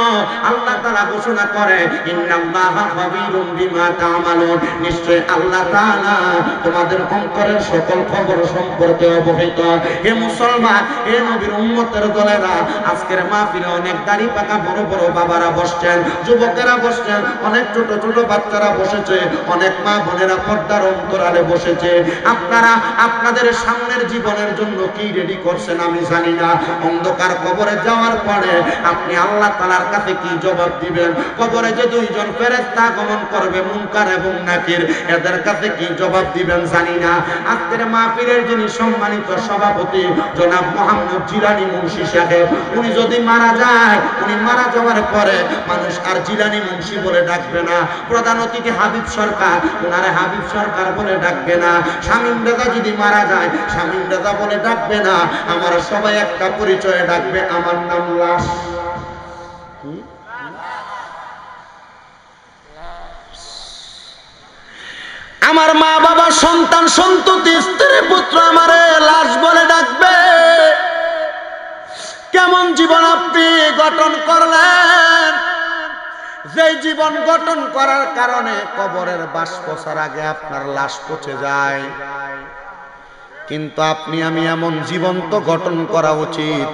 আল্লাহ তাআলা ঘোষণা করে ইন্নাল্লাহা খাবীরুম বিমা তা'মালুন, নিশ্চয় আল্লাহ তাআলা তোমাদের অন্তরের সকল খবর সম্পর্কে অবহিত। হে মুসলমান, হে নবীর উম্মতের দলেরা, আজকের মাহফিলে অনেক দাড়ি পাকা বড় বড় বাবারা বসছেন, যুবকেরা বসছেন, অনেক ছোট ছোট বাচ্চারা বসেছে, অনেক মা বোনেরা পর্দার অন্তরালে বসেছে। আপনারা আপনাদের সামনের জীবনের জন্য কি রেডি করছেন আমি জানি না। অন্ধকার কবরে যাওয়ার পরে আপনি আল্লাহ তাআলার কাছে কি জবাব দিবেন? কবরে যে দুইজন ফেরেশতা আগমন করবে, মুনকার এবং নাকির, এদের কাছে কি জবাব দিবেন জানি না। আজকের মাহফিলের যিনি সম্মানিত সভাপতি জনাব মোহাম্মদ জিলানী মুন্সি সাহেব, উনি যদি মারা যায়, উনি মারা যাওয়ার পরে মানুষ আর জিলানী মুন্সি বলে ডাকবে না। প্রধান অতিথি হাবিব সরকার, ওনারে হাবিব সরকার বলে ডাকবে না। শামীম রেজা যদি মারা যায়, শামীম রেজা বলে ডাকবে না। আমরা সবাই একটা পরিচয়ে ডাকবে, আমার নাম লাশ। আমার মা বাবা সন্তান সন্ততি স্ত্রী পুত্র আমারে লাশ বলে ডাকবে। কেমন জীবন আপনি গঠন করলেন, যে জীবন গঠন করার কারণে কবরের বাস পচার আগে আপনার লাশ পচে যায়। কিন্তু আপনি আমি এমন জীবন তো গঠন করা উচিত,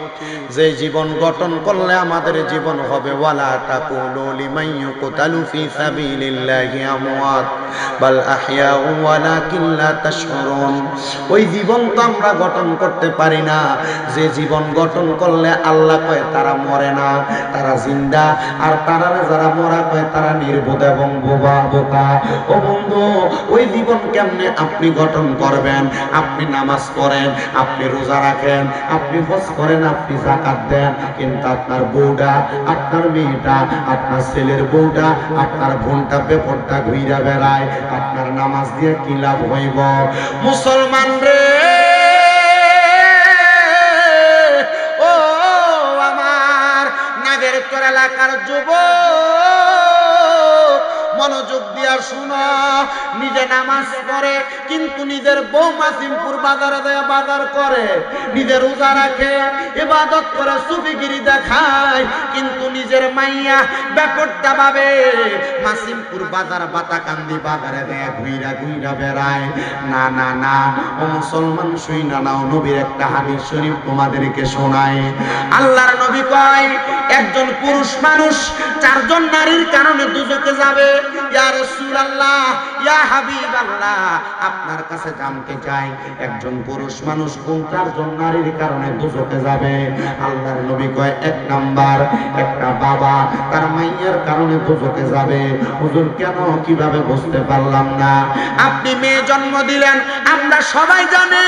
যে জীবন গঠন করলে আমাদের জীবন হবে ওয়ালা তাকুলু লিমান ইউকতালু ফি সাবিলিল্লাহি আমওয়াত বাল আহইয়াউ ওয়ালাকিন লা তাশউরুন। ওই জীবন তো আমরা গঠন করতে পারি না, যে জীবন গঠন করলে আল্লাহ কয় তারা মরে না, তারা জিন্দা। আর তারা যারা মরা কয় তারা নির্বোধ এবং বোকা। ও বন্ধু, ওই জীবন কেমনে আপনি গঠন করবেন? আপনি নামাজ পড়েন, আপনি রোজা রাখেন, আপনি হজ করেন, আপনি যাকাত দেন, কিন্তু আপনার বউটা, আপনার মেয়েটা, আপনার ছেলের বউটা, আপনার বোনটা বেপরটা ঘুইরা বেড়ায়, আপনার নামাজ দিয়ে কি লাভ হইব? মুসলমান রে, ও আমার নাগের তোর এলাকার যুবক, মনোযোগ দিয়া শুনো। নিজে নামাজ পড়ে কিন্তু নিজের বউ মাসিমপুর বাজারে দেয়া বাজার করে, নিজে রোজা রাখে, ইবাদত করে, সুফিগিরি দেখায়, কিন্তু নিজের মাইয়া ব্যাপারটা ভাবে মাসিমপুর বাজার বাতাকান্দি বাজারে দেয়া ঘুইরা বেড়ায়। না না না, ও মুসলমান শুইনা নাও, নবীর একটা হাদিস শরীফ তোমাদেরকে শোনায়। আল্লাহর নবী কয়, একজন পুরুষ মানুষ চারজন নারীর কারণে দুজকে যাবে। ইয়া রাসূলুল্লাহ, ইয়া হাবিবাল্লাহ, আপনার কাছে জানতে চাই একজন পুরুষ মানুষ কোন চারজন নারীর কারণে দুজকে যাবে? আল্লাহর নবী কয়, এক নাম্বার একটা বাবা তার মাইয়ার কারণে দুজকে যাবে। হুজুর কেন, কিভাবে বুঝতে পারলাম না? আপনি মেয়ে জন্ম দিলেন, আমরা সবাই জানি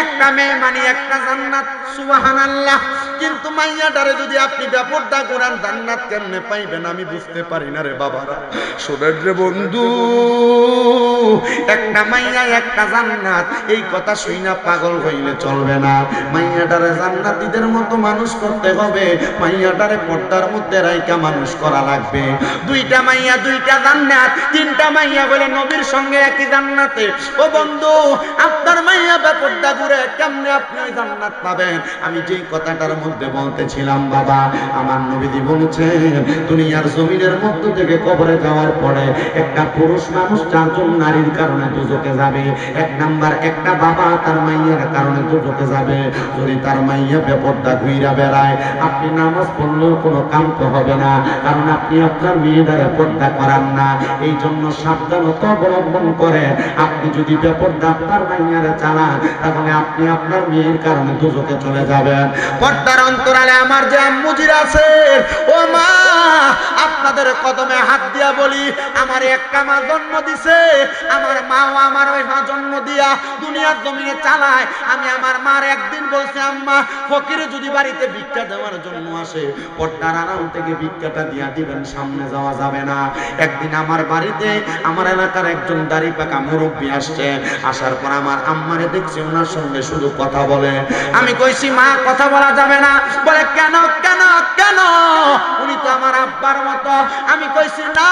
একটা মেয়ে মানে একটা জান্নাত, সুবহানাল্লাহ। কিন্তু মাইয়াটারে যদি আপনি বেপরদা করেন, জান্নাত কেমনে পাইবেন? আমি বুঝতে পারি না রে বাবারা। শোনেন রে বন্ধু, একটা মাইয়া একটা জান্নাত, এই কথা শুইনা পাগল হইলে চলবে না। মাইয়াটারে জান্নাতীদের মতো মানুষ করতে হবে, মাইয়াটারে পর্দার মধ্যে রাইকা মানুষ করা লাগবে। দুইটা মাইয়া দুইটা জান্নাত, তিনটা মাইয়া বলে নবীর সঙ্গে একই জান্নাতে। ও বন্ধু, আপনার মাইয়া বেপরদা ঘুরে কেমনে আপনি ওই জান্নাত পাবেন? আমি যেই কথাটার মধ্যে বলতেছিলাম বাবা, আমার নবীজি বলেছেন দুনিয়ার জমিনের মধ্য থেকে কবরে যাওয়ার পরে একটা পুরুষ মানুষ চারজন নারীর কারণে দুজকে যাবে। এক নাম্বার একটা বাবা তার মাইয়ার কারণে দুজকে যাবে। যদি তার মাইয়া বেপরদা ঘুইরা বেড়ায়, আপনি নামাজ পড়লেও কোনো কাম তো হবে না, কারণ আপনি আপনার মেয়েদের পর্দা করান না। এই জন্য সাবধানতা অবলম্বন করে আপনি যদি বেপরদা আপনার মাইয়ারে চালান, তাহলে আপনি আপনার মেয়ের কারণে দুজকে চলে যাবেন। পর্দার অন্তরালে আমার যে আম্মুজির আছে, ও মা, আপনাদের কদমে হাত দিয়া বলি, আমার একটা মা জন্ম দিছে, আমার মাও আমার ওই মা জন্ম দিয়া দুনিয়ার জমিনে চালায়। আমি আমার মার একদিন বলছি, আম্মা ফকিরে যদি বাড়িতে ভিক্ষা দেওয়ার জন্য আসে, পর্দার আড়াল থেকে ভিক্ষাটা দিয়া দিবেন, সামনে যাওয়া যাবে না। একদিন আমার বাড়িতে আমার এলাকার একজন দাড়ি পাকা মুরব্বী আসছে, আসার পর আমার আম্মারে দেখছি ওনার সঙ্গে শুধু কথা বলে। আমি কইছি, মা কথা বলা যাবে না। বলে কেন কেন কেন? উনি তো আমার আব্বার মতো। আমি কইছি না,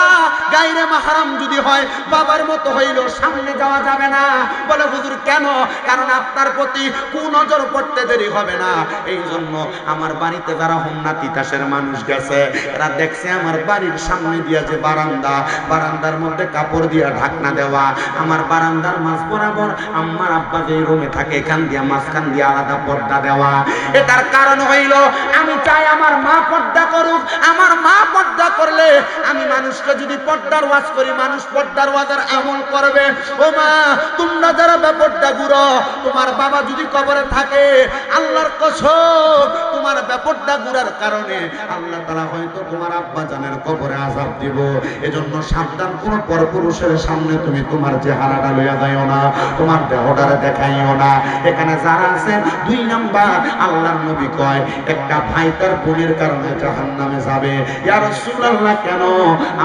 গায়রে মাহরাম যদি হয়, বাবার মতো হইল, সামনে যাওয়া যাবে না। বলে হুজুর কেন? কারণ আপনার প্রতি কুনজর পড়তে দেরি হবে না। এই জন্য আমার বাড়িতে যারা হোমনা তিতাসের মানুষ গেছে, এরা দেখছে আমার বাড়ির সামনে দিয়া যে বারান্দা, বারান্দার মধ্যে কাপড় দিয়া ঢাকনা দেওয়া, আমার বারান্দার মাঝ বরাবর আমার আব্বা যে রুমে থাকে, এখান দিয়া মাঝখান দিয়া আলাদা পর্দা দেওয়া। এটার কারণ হইল আমি চাই আমার মা পর্দা করুক। আমার মা পর্দা করলে আমি মানুষকে যদি পর্দার ওয়াজ করি, মানুষ পর্দার ওয়াজের আমল করবে। ও মা, তোমরা যারা বেপর্দা ঘুরো, তোমার বাবা যদি কবরে থাকে, আল্লাহর কসম তোমার বেপর্দা ঘুরার কারণে আল্লাহ তাআলা হয়তো তোমার আব্বা জানের কবরে আযাব দিব। এজন্য সাবধান, কোন পরপুরুষের সামনে তুমি তোমার চেহারাটা লইয়া যাইও না, তোমার দেহটারে দেখাইও না। এখানে যারা আছেন, দুই নাম্বার আল্লাহর নবী কয় একটা ভাই তার বোনের কারণে জাহান্নামে যাবে। ইয়া রাসূলুল্লাহ কেন?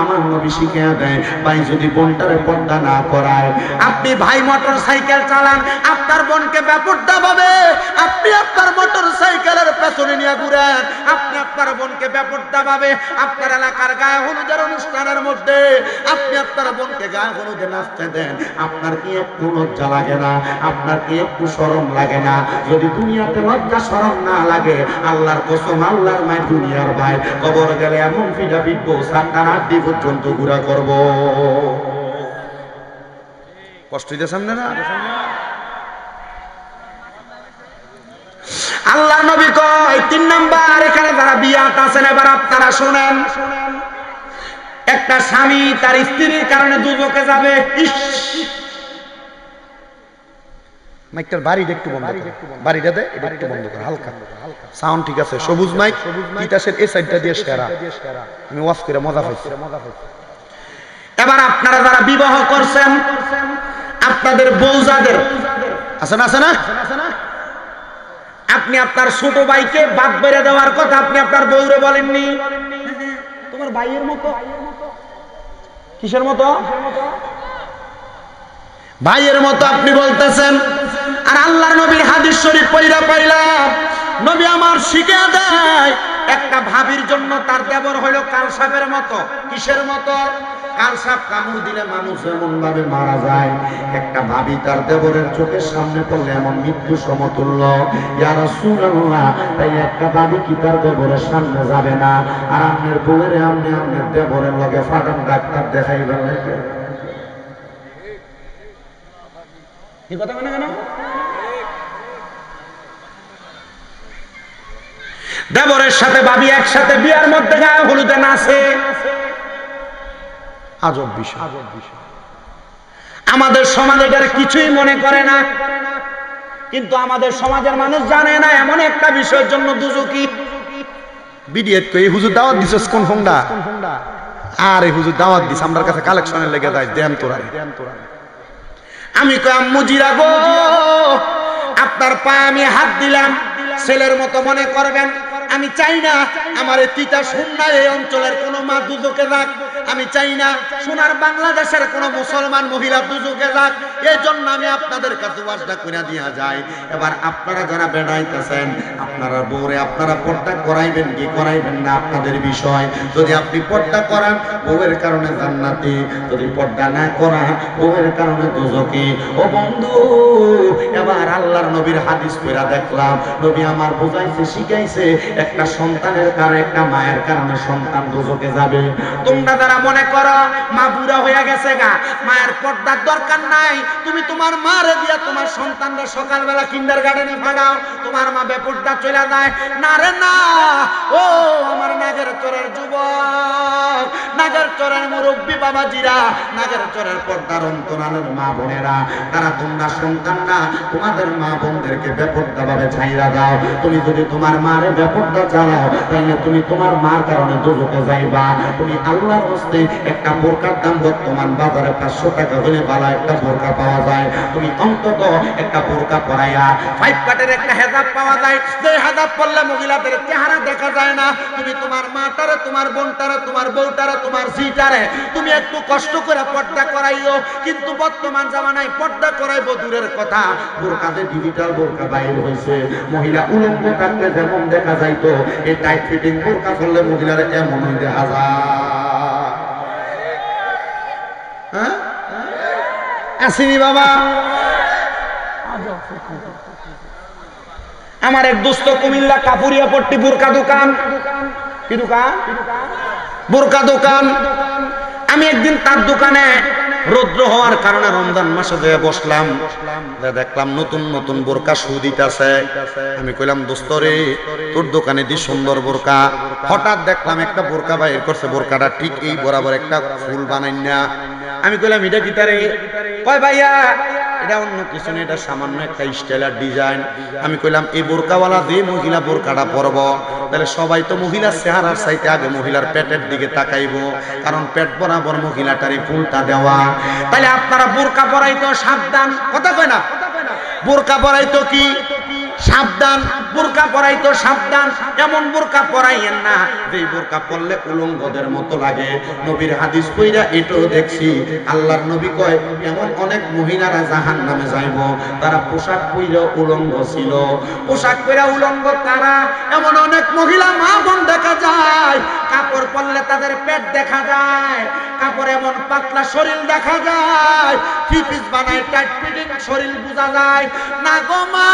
আমার নবী শিখিয়ে দেয়, ভাই যদি বোনটারে পর্দা না করায়, আপনি ভাই মোটর সাইকেল চালান, আপনার বোনকে বেপর্দা ভাবে, আপনি আপনার মোটর সাইকেল পেছনে নিয়ে ঘুরেন, আপনি আপনার বোনকে বেপরদা ভাবে আপনার এলাকার গায়ে হলুদের অনুষ্ঠানের মধ্যে আপনি আপনার বোনকে গায়ে হলুদে নাচতে দেন, আপনার কি একটু লজ্জা লাগে না? আপনার কি একটু শরম লাগে না? যদি দুনিয়াতে লজ্জা শরম না লাগে, আল্লাহর কসম, আল্লাহর মায় দুনিয়ার ভাই, কবর গেলে এমন ফিটা বিটব সাতটার আড্ডি পর্যন্ত ঘুরা করব। কষ্ট হইতে সামনে না? আল্লাহ নবী কয় 3 নাম্বার, এখানে যারা বিয়াত আছেন এবার আপনারা শুনেন, একটা স্বামী তার স্ত্রীর কারণে দুজকে যাবে। মাইকটার বাড়িটা একটু বন্ধ কর, বাড়িটা দে, এটা একটু বন্ধ কর, হালকা সাউন্ড ঠিক আছে। সবুজ মাইক তিতাসের এই সাইডটা দিয়ে সেরা, আমি ওয়াজ করে মজা পাইছি। এবার আপনারা যারা বিবাহ করছেন, আপনাদের বউজাদের আছে না, আছে না, আপনি আপনার ছোট ভাইকে বাদ বেড়ে দেওয়ার কথা আপনি আপনার বউরে বলেননি, তোমার ভাইয়ের মতো। কিসের মতো? ভাইয়ের মতো আপনি বলতেছেন। আর আল্লাহর নবীর হাদিস শরীফ পড়া পাইলাম, নবী আমার শিখিয়ে দেয় একটা ভাবির জন্য তার দেবর হইল কালসাপের মতো। কিসের মতো? কালসাপ কামড় দিলে মানুষ এমন ভাবে মারা যায়, একটা ভাবি তার দেবরের চোখের সামনে পড়লে এমন মৃত্যু সমতুল্য। ইয়া রাসূলুল্লাহ, তাই একটা ভাবি কি তার দেবরের সামনে যাবে না? আর আপনার বউয়ের আপনার দেবরের লগে ফাটান ডাক্তার দেখাইবেন নাকি? কি কথা বলে কেন? দেবরের সাথে ভাবি একসাথে বিয়ার মধ্যে গায়ে হলুদে নাচে, আজব বিষয়। আমাদের সমাজ এটার কিছুই মনে করে না, কিন্তু আমাদের সমাজের মানুষ জানে না এমন একটা বিষয়ের জন্য দুজকি। বিডিএত কই হুজুর দাওয়াত দিছস কোন ফোনটা? আরে হুজুর দাওয়াত দিছ, আমার কাছে কালেকশনের লেগে যায়, দেন তোরা। আমি কই আম্মু জিরা গো, আপনার পায়ে আমি হাত দিলাম, ছেলের মতো মনে করবেন। আমি চাই না আমার তিতা শুননা এই অঞ্চলের কোনো মা দুজকে যাক, আমি চাই না সোনার বাংলাদেশের কোনো মুসলমান মহিলা দুজকে যাক। এই জন্য আমি আপনাদের কাছে ওয়াজটা করে দিয়া যাই। এবার আপনারা যারা বেড়াইতেছেন, আপনারা বউরে আপনারা পর্দা করাইবেন কি করাইবেন না আপনাদের বিষয়। যদি আপনি পর্দা করান, বউয়ের কারণে জান্নাতি, যদি পর্দা না করান, বউয়ের কারণে দুজকি। ও বন্ধু, এবার আল্লাহর নবীর হাদিস পড়া দেখলাম, নবী আমার বুঝাইছে, শিখাইছে, একটা সন্তানের কারণে, একটা মায়ের কারণে সন্তান দুজকে যাবে। তোমরা যারা মনে করো মা বুড়া হয়ে গেছে গা, মায়ের পর্দার দরকার নাই, তুমি তোমার মারে দিয়া তোমার সন্তানরা সকালবেলা কিন্ডারগার্টেনে পাঠাও, তোমার মা বেপর্দা চলে যায়। না রে না, ও আমার নাগের চরের যুবক, নাগের চরের মুরব্বী বাবাজিরা, নাগের চরের পর্দার অন্তরালের মা বোনেরা, তারা তোমরা সন্তান না, তোমাদের মা বোনদেরকে বেপর্দা ভাবে ছাইরা দাও। তুমি যদি তোমার মারে বেপর্দা চালাও, তাহলে তুমি তোমার মার কারণে দুজকে যাইবা। তুমি আল্লাহর হস্তে একটা বোরকার দাম বর্তমান বাজারে 500 টাকা হলে ভালো একটা বোরকা পাওয়া যায়। তুমি অন্তত একটা বোরকা পরাইয়া 5 কাটের একটা হেজাব পাওয়া যায়, যে হেজাব পরলে মহিলাদের চেহারা দেখা যায় না। তুমি তোমার মাটারে, তোমার বোনটারে, তোমার বউটারে, তোমার ঝিটারে তুমি একটু কষ্ট করে পর্দা করাইও। কিন্তু বর্তমান জামানায় পর্দা করাইবো দূরের কথা, বোরকাতে ডিজিটাল বোরকা বাইর হয়েছে। মহিলা উলঙ্গ থাকলে যেমন দেখা যাইতো, এই টাইট ফিটিং বোরকা পরলে মহিলার এমনই দেখা যায়। হ্যাঁ আসিনি বাবা? আমার এক দোস্ত কুমিল্লা কাপুরিয়া পট্টি বোরকা দোকান। কি দোকান? বোরকা দোকান। আমি একদিন তার দোকানে রৌদ্র হওয়ার কারণে রমজান মাসে যেয়ে বসলাম, দেখলাম নতুন নতুন বোরকা শু দিতেছে। আমি কইলাম, দোস্ত রে, তোর দোকানে দি সুন্দর বোরকা। হঠাৎ দেখলাম একটা বোরকা বাইর করছে, বোরকাটা ঠিক এই বরাবর একটা ফুল বানাই না। আমি কইলাম, এটা কি তারে? কয় ভাইয়া এটা অন্য কিছু না, এটা সামান্য একটা স্টাইলার ডিজাইন। আমি কইলাম, এই বোরকাওয়ালা যে মহিলা বোরকাটা পরব, তাহলে সবাই তো মহিলার চেহারার চাইতে আগে মহিলার পেটের দিকে তাকাইবো, কারণ পেট বরাবর মহিলাটার এই ফুলটা দেওয়া। তাহলে আপনারা বোরকা পরাইতো সাবধান, কথা কয় না? বোরকা পরাইতো কি সাবধান, বোরকা পরাইতো সাবধান। এমন বোরকা পরাইয়েন না যেই বোরকা পরলে উলঙ্গদের মতো লাগে। নবীর হাদিস কইরা এটাও দেখছি, আল্লাহর নবী কয় এমন অনেক মহিলারা জাহান্নামে যাইব, তারা পোশাক পইরা উলঙ্গ ছিল। পোশাক পইরা উলঙ্গ কারা? এমন মহিলা মা বোন দেখা যায়, কাপড় পরলে তাদের পেট দেখা যায়, কাপড় এমন পাতলা শরীর দেখা যায়, থ্রি পিস বানায় টাইট ফিটিং শরীর বোঝা যায় না গো মা।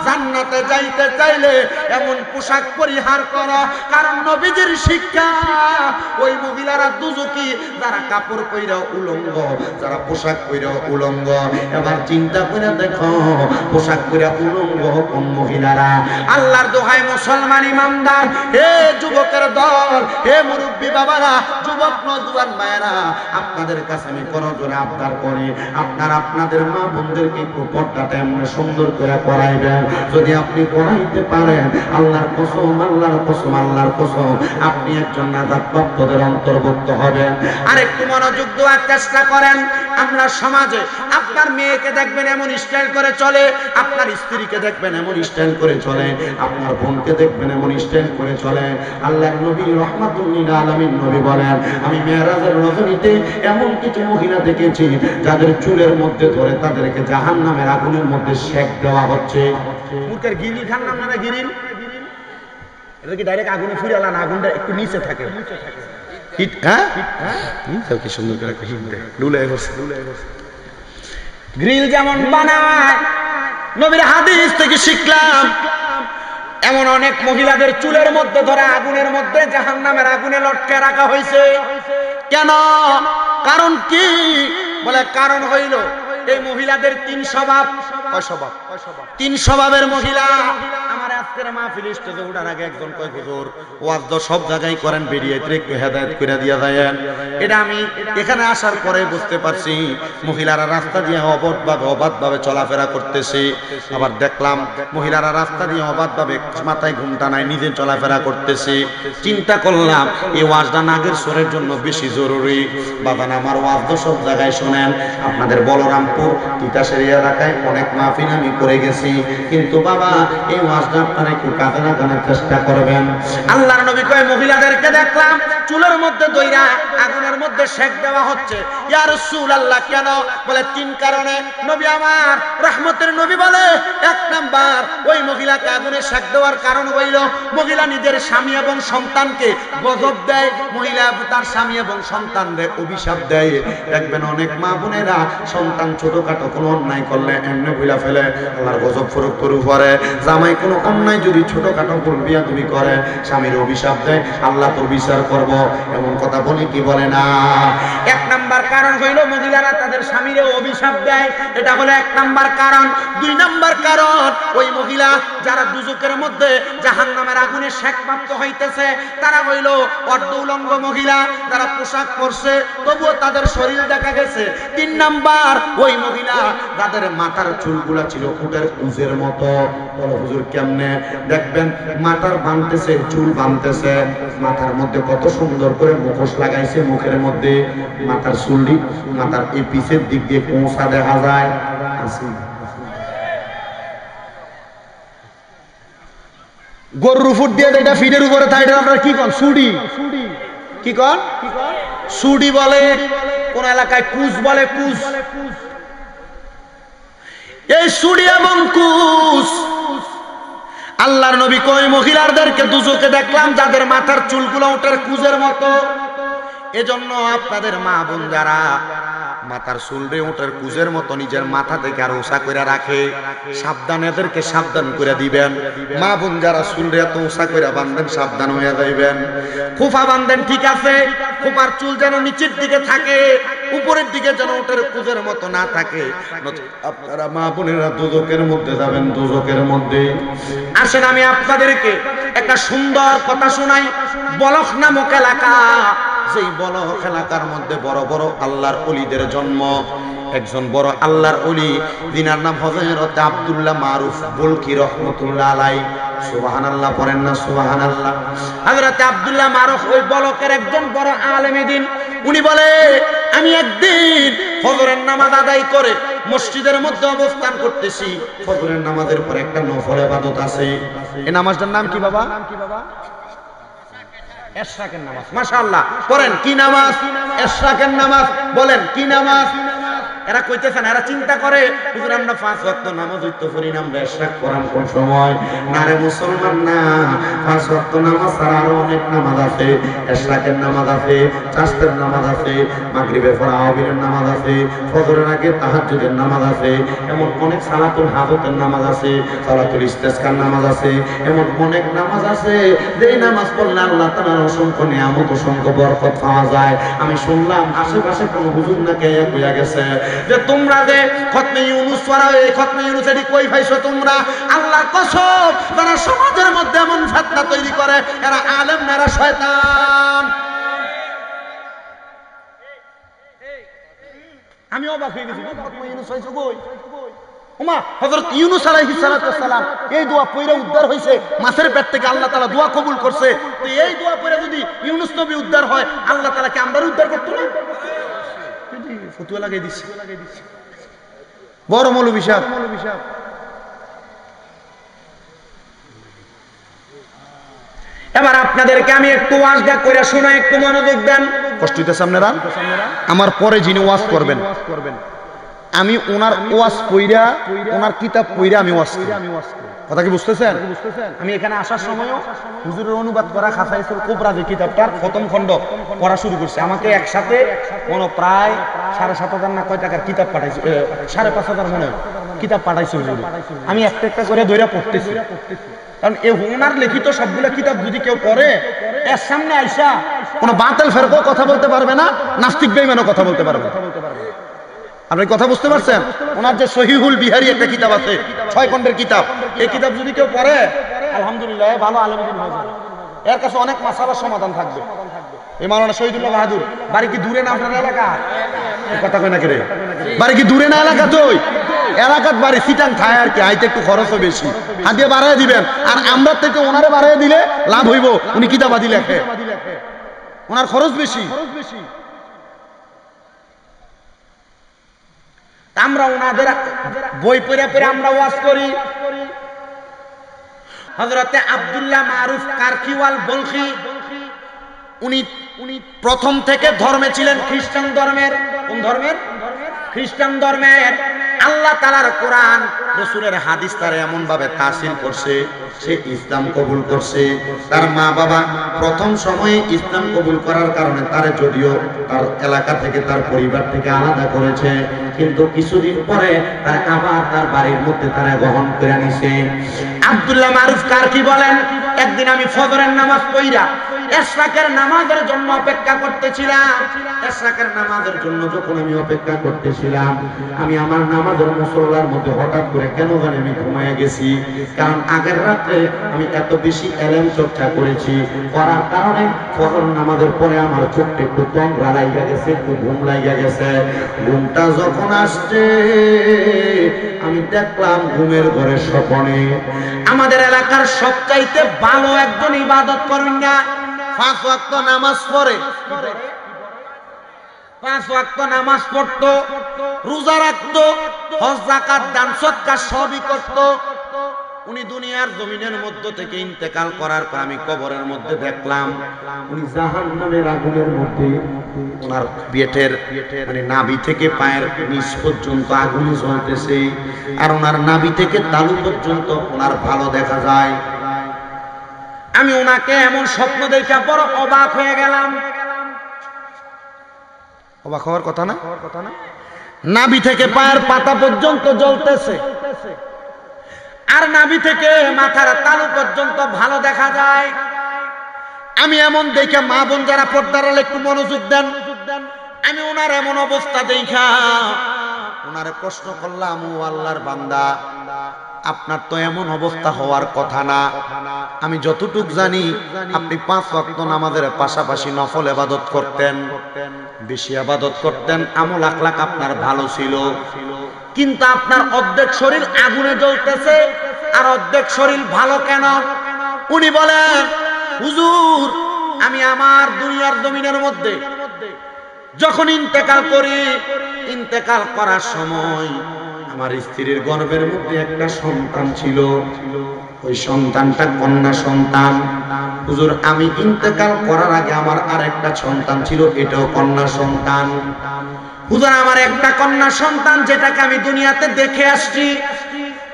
জান্নাতে যাইতে চাইলে এমন পোশাক পরিহার করো, কারণ নবীজির শিক্ষা ওই মহিলারা দুজকি যারা কাপড় পইরা উলঙ্গ, যারা পোশাক পইরা উলঙ্গ। এবার চিন্তা করে দেখো পোশাক পইরা উলঙ্গ কোন মহিলারা। আল্লাহর দোহাই মুসলমান ইমানদার, হে যুবকের দল, হে মুরব্বী বাবারা, যুবক নওজোয়ান মায়েরা, আপনাদের কাছে আমি করজোরে আবদার করি, আপনারা আপনাদের মা বোনদেরকে একটু পর্দাটা এমন সুন্দর করে করাইবেন। যদি আপনি করাইতে পারেন, আল্লাহর কসম, আল্লাহর কসম, আল্লাহর কসম, আপনি একজন নাজাতপ্রাপ্তদের অন্তর্ভুক্ত হবেন। আর একটু মনোযোগ দেওয়ার চেষ্টা করেন। আমরা সমাজে আপনার মেয়েকে দেখবেন এমন স্টাইল করে চলে, আপনার স্ত্রীকে দেখবেন এমন স্টাইল করে চলে, আপনার বোনকে দেখবেন এমন স্টাইল করে চলে। আল্লাহর নবী রাহমাতুল লিল আলামিন নবী বলেন, আমি মেরাজের রজনীতে এমন কিছু মহিলা দেখেছি যাদের চুলের মধ্যে ধরে তাদেরকে জাহান্নামের আগুনের মধ্যে সেক দেওয়া হচ্ছে। মুখের গিরিল খান নাম না, গিরিল এটা কি ডাইরেক্ট আগুনে ফিরে আলা না, আগুনটা একটু নিচে থাকে। হিট, হ্যাঁ কি সুন্দর করে হিট দেয়, লুলে বসে গ্রিল যেমন বানায় নবীর হাদিস থেকে শিখলাম। এমন অনেক মহিলাদের চুলের মধ্যে ধরে আগুনের মধ্যে জাহান্নামের আগুনে লটকে রাখা হয়েছে। কেন? কারণ কি? বলে কারণ হইল এই মহিলাদের তিন স্বভাব। কয় স্বভাব? তিন স্বভাবের মহিলা। আমার আজকের মাহফিল স্টেজে ওঠার আগে একজন কয়, হুজুর ওয়াজ তো সব জায়গায় করেন, বেরিয়ে একটু হেদায়েত করে দিয়া যায়। এটা আমি এখানে আসার পরে বুঝতে পারছি, মহিলারা রাস্তা দিয়ে অবাধভাবে চলাফেরা করতেছে। আবার দেখলাম মহিলারা রাস্তা দিয়ে অবাধভাবে মাথায় ঘুমটা নাই নিজে চলাফেরা করতেছে। চিন্তা করলাম এই ওয়াজটা নাগের সুরের জন্য বেশি জরুরি। বাবা আমার ওয়াজ তো সব জায়গায় শোনেন, আপনাদের বলরামপুর তিতাসের এলাকায় অনেক মাহফিল আমি করে গেছি, কিন্তু বাবা এই ওয়াজটা আপনারা একটু কাজে লাগানোর চেষ্টা করবেন। আল্লাহর নবী কয় মহিলাদেরকে দেখলাম চুলের মধ্যে দইরা আগুনের মধ্যে সেক দেওয়া হচ্ছে। ইয়া রাসূলুল্লাহ কেন? বলে তিন কারণে। নবী আমার রহমতের নবী বলে, এক নাম্বার ওই মহিলাকে আগুনে সেক দেওয়ার কারণ হইল মহিলা নিজের স্বামী এবং সন্তানকে গজব দেয়, মহিলা তার স্বামী এবং সন্তানদের অভিশাপ দেয়। দেখবেন অনেক মা বোনেরা সন্তান ছোটখাটো কোনো অন্যায় করলে এমনি ভুলা ফেলে আল্লাহর গজব ফরক করে পড়ে। জামাই কোনো অন্যায় যদি ছোটখাটো ভুল বিয়াদবি করে স্বামীর অভিশাপ দেয়, আল্লাহ তো বিচার করব, এমন কথা বলে কি বলে না? এক নাম্বার কারণ হইল মহিলারা তাদের স্বামীর অভিশাপ দেয়, এটা হলো এক নাম্বার কারণ। দুই নাম্বার কারণ ওই মহিলা যারা দুজকের মধ্যে জাহান্নামের আগুনে সেকপ্রাপ্ত হইতেছে তারা হইল অর্ধ উলঙ্গ মহিলা, যারা পোশাক পরছে তবুও তাদের শরীর দেখা গেছে। তিন নাম্বার ওই মহিলা যাদের মাথার চুলগুলা ছিল উটের কুঁজের মতো। হুজুর কেমনে? দেখবেন মাথার বানতেছে, চুল বানতেছে, মাথার মধ্যে কত সুন্দর করে মুখোশ লাগাইছে, মুখের মধ্যে মাথার চুলটি মাথার এই পিছের দিক দিয়ে কোঁচা দেখা যায়। গরুর ফুট দিয়ে এটা ফিটের উপরে তাই আপনারা কি কন? সুডি। কি কন? সুডি বলে, কোন এলাকায় কুচ বলে, কুচ। এই সুডি এবং কুচ আল্লাহর নবী কই মহিলাদেরকে দুজকে দেখলাম যাদের মাথার চুলগুলো ওটার কুচের মতো। এজন্য আপনাদের মা বোন যারা মাথার চুলরে ওটার কুচের মতো নিজের মাথা থেকে আর ওসা করে রাখে, সাবধান, এদেরকে সাবধান করে দিবেন। মা বোন যারা চুলরে এত ওসা করে বাঁধেন সাবধান হয়ে যাইবেন। খোপা বাঁধেন ঠিক আছে, খোপার চুল যেন নিচের দিকে থাকে, উপরের দিকে যেন ওটার কুচের মতো না থাকে। আপনারা মা বোনেরা দুজকের মধ্যে যাবেন, দুজকের মধ্যে। আসেন আমি আপনাদেরকে একটা সুন্দর কথা শোনাই। বলখ নামক এলাকা, যেই বলখ এলাকার মধ্যে বড় বড় আল্লাহর ওলিদের জন্ম। একজন বড় আল্লাহর ওলি, যিনার নাম হযরত আব্দুল্লাহ মারুফ বলকি রহমাতুল্লাহ আলাইহি। সুবহানাল্লাহ পড়েন না? সুবহানাল্লাহ। হযরত আব্দুল্লাহ মারুফ ওই বলকের একজন বড় আলেমে দ্বীন। উনি বলে, আমি একদিন ফজরের নামাজ আদায় করে মসজিদের মধ্যে অবস্থান করতেছি। ফজরের নামাজের পর একটা নফল ইবাদত আছে। এই নামাজটার নাম কি বাবা? এশরাকের নামাজ। মাশাআল্লাহ। পড়েন কি নামাজ? এশরাকের নামাজ। বলেন কি নামাজ? এরা কইতেছেন, এরা চিন্তা করে হুজুর আমরা 5 ওয়াক্ত নামাজ হইতো পড়ি না, আমরা ইশরাক করাম কোন সময়? না রে মুসলমান, না। 5 ওয়াক্ত নামাজ ছাড়া আরো অনেক নামাজ আছে। ইশরাকের নামাজ আছে, চাষের নামাজ আছে, মাগরিবের পর আওয়াবিরের নামাজ আছে, ফজরের আগে তাহাজ্জুদের নামাজ আছে, এমন অনেক সালাতুল হাজতের নামাজ আছে, সালাতুল ইস্তেসকার নামাজ আছে, এমন অনেক নামাজ আছে যেই নামাজ পড়লে আল্লাহ তাআলার অসংখ্য নিয়ামত, অসংখ্য বরকত পাওয়া যায়। আমি শুনলাম আশেপাশে কোন হুজুর নাকি কইয়া গেছে যে তোমরা যে খতমে ইউনুস পড়াও, এই খতমে ইউনুস এটি কই পাইছো তোমরা? আল্লাহর কসম, যারা সমাজের মধ্যে এমন ফিতনা তৈরি করে এরা আলেম না, এরা শয়তান। আমি অবাক হয়ে গেছি, খতমে ইউনুস হইছো কই? ওমা, হযরত ইউনুস আলাইহিস সালাম এই দোয়া পড়ে উদ্ধার হইছে, মাছের পেট থেকে আল্লাহ তাআলা দোয়া কবুল করছে। তো এই দোয়া পড়ে যদি ইউনুস নবী উদ্ধার হয়, আল্লাহ তাআলা কি আমরাও উদ্ধার করতে না? ফতোয়া লাগাই দিছি বড় মৌলভী সাহেব। এবার আপনাদেরকে আমি একটু ওয়াজটা কইরা শোনাই, একটু মনোযোগ দেন। কষ্ট হইতেছে আপনারা? আমার পরে যিনি ওয়াজ করবেন, আমি ওনার ওয়াজ পইরা, ওনার কিতাব পইরা আমি ওয়াজ করি। কথা কি বুঝতেছেন? আমি এখানে আসার সময়ও হুজুরের অনুবাদ করা খাসাইসুল কুবরা যে কিতাবটার প্রথম খণ্ড পড়া শুরু করছি। আমাকে একসাথে প্রায় 7,500 না কয় টাকার কিতাব পাঠাইছে, 5,500 মনে হয় কিতাব পাঠাইছে হুজুর। আমি একটা একটা করে ধইরা পড়তেছি, কারণ এই ওনার লিখিত সবগুলো কিতাব যদি কেউ পড়ে, এর সামনে আইসা কোনো বাতিল ফেরকো কথা বলতে পারবে না, নাস্তিক বেঈমানও কথা বলতে পারবে না। আপনি কথা বুঝতে পারছেন? ওনার যে সহিহুল বিহারি একটা কিতাব আছে, 6 খণ্ডের কিতাব, এই কিতাব যদি কেউ পড়ে আলহামদুলিল্লাহ ভালো আলেমদিন হয়ে যাবে। এর কাছে অনেক মাসালার সমাধান থাকবে। এই মাওলানা শহীদুল্লাহ বাহাদুর বাড়ি কি দূরে না আপনার এলাকা? কথা কয় না কে রে? বাড়ি কি দূরে না এলাকা? তো এলাকার বাড়ি সিটাং খায় আর কি, আইতে একটু খরচও বেশি, হাত দিয়ে বাড়াই দিবেন। আর আমরা থেকে ওনারে বাড়াই দিলে লাভ হইব, উনি কিতাবাদি লেখে, ওনার খরচ বেশি। আমরা ওনাদের বই পড়ে পড়ে আমরা ওয়াজ করি। হযরতে আব্দুল্লাহ মারুফ কারকিওয়াল বলখি, উনি প্রথম থেকে ধর্মে ছিলেন খ্রিস্টান ধর্মের। কোন ধর্মের? খ্রিস্টান ধর্মের। আল্লাহ তাআলার কোরআন, রাসূলের হাদিস তার এমন ভাবে তাসির করছে, সে ইসলাম কবুল করছে। তার মা বাবা প্রথম সময়ে ইসলাম কবুল করার কারণে তার যদিও তার এলাকা থেকে, তার পরিবার থেকে আলাদা করেছে, কিন্তু কিছুদিন পরে তার আবার তার বাড়ির মধ্যে তারা গ্রহণ করে নিছে। আব্দুল্লাহ মারুফ কারকি বলেন, একদিন আমি ফজরের নামাজ পড়া ইশরাকের নামাজের জন্য অপেক্ষা করতেছিলাম। ইশরাকের নামাজের জন্য যখন আমি অপেক্ষা করতেছিলাম, আমি আমার নামাজের মুসল্লার মধ্যে হঠাৎ করে কেন জানি আমি ঘুমায় গেছি। কারণ আগের রাতে আমি এত বেশি এলেম চর্চা করেছি, করার কারণে ফজর নামাজের পরে আমার চোখটা একটু তন্দ্রা লাগা গেছে, একটু ঘুম লাগা গেছে। ঘুমটা যখন আসছে আমি দেখলাম ঘুমের ঘরে স্বপ্নে আমাদের এলাকার সবচাইতে ভালো একজন ইবাদত করেন না, 5 ওয়াক্ত নামাজ পড়ে, 5 ওয়াক্ত নামাজ পড়তো, রোজা রাখতো, হজ যাকাত দান সদকা সবই করতো। উনি দুনিয়ার জমিনের মধ্য থেকে ইন্তেকাল করার পর আমি কবরের মধ্যে দেখলাম উনি জাহান্নামের আগুনের মধ্যে, ওনার পেটের মানে নাভি থেকে পায়ের নিচ পর্যন্ত আগুন জ্বলতেছে, আর ওনার নাভি থেকে তালু পর্যন্ত ওনার ভালো দেখা যায়। আমি ওনাকে এমন স্বপ্ন দেখে বড় অবাক হয়ে গেলাম। অবাক হওয়ার কথা না? নাভি থেকে পায়ের পাতা পর্যন্ত জ্বলতেছে, আর নাভি থেকে মাথার তালু পর্যন্ত ভালো দেখা যায়। আমি এমন দেখে, মা বোন যারা পর্দার আড়ালে একটু মনোযোগ দেন, আমি ওনার এমন অবস্থা দেখা ওনারে প্রশ্ন করলাম, ও আল্লাহর বান্দা, আপনার তো এমন অবস্থা হওয়ার কথা না। আমি যতটুক জানি আপনি 5 ওয়াক্ত নামাজের পাশাপাশি নফল ইবাদত করতেন, বেশি ইবাদত করতেন, আমল আখলাক আপনার ভালো ছিল, কিন্তু আপনার অর্ধেক শরীর আগুনে জ্বলতেছে আর অর্ধেক শরীর ভালো কেন? উনি বলেন, হুজুর আমি আমার দুনিয়ার জমিনের মধ্যে যখন ইন্তেকাল করি, ইন্তেকাল করার সময় আমার স্ত্রীর গর্ভের মধ্যে একটা সন্তান ছিল, ওই সন্তানটা কন্যা সন্তান। হুজুর আমি ইন্তেকাল করার আগে আমার আরেকটা সন্তান ছিল, এটাও কন্যা সন্তান। হুজুর আমার একটা কন্যা সন্তান যেটাকে আমি দুনিয়াতে দেখে আসছি,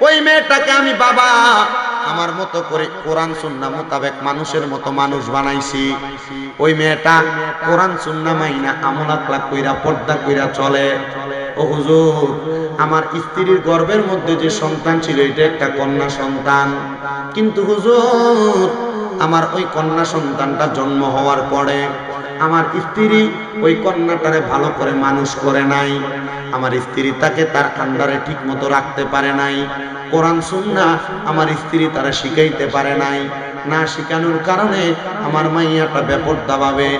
ওই মেয়েটাকে আমি বাবা আমার মতো করে কোরআন সুন্নাহ মোতাবেক মানুষের মতো মানুষ বানাইছি। ওই মেয়েটা কোরআন সুন্নাহ মাইনা আমল আখলাক কইরা পর্দা কইরা চলে। ও হুজুর আমার স্ত্রীর গর্ভের মধ্যে যে সন্তান ছিল এটা একটা কন্যা সন্তান, কিন্তু হুজুর আমার ওই কন্যা সন্তানটা জন্ম হওয়ার পরে আমার স্ত্রী ওই কন্যাটারে ভালো করে মানুষ করে নাই। আমার স্ত্রী তাকে তার আন্ডারে ঠিক মতো রাখতে পারে নাই। কোরআন সুন্নাহ আমার স্ত্রী তারা শিখাইতে পারে নাই। না শিখানোর কারণে আমার মাইয়াটা বেপরদা ভাবে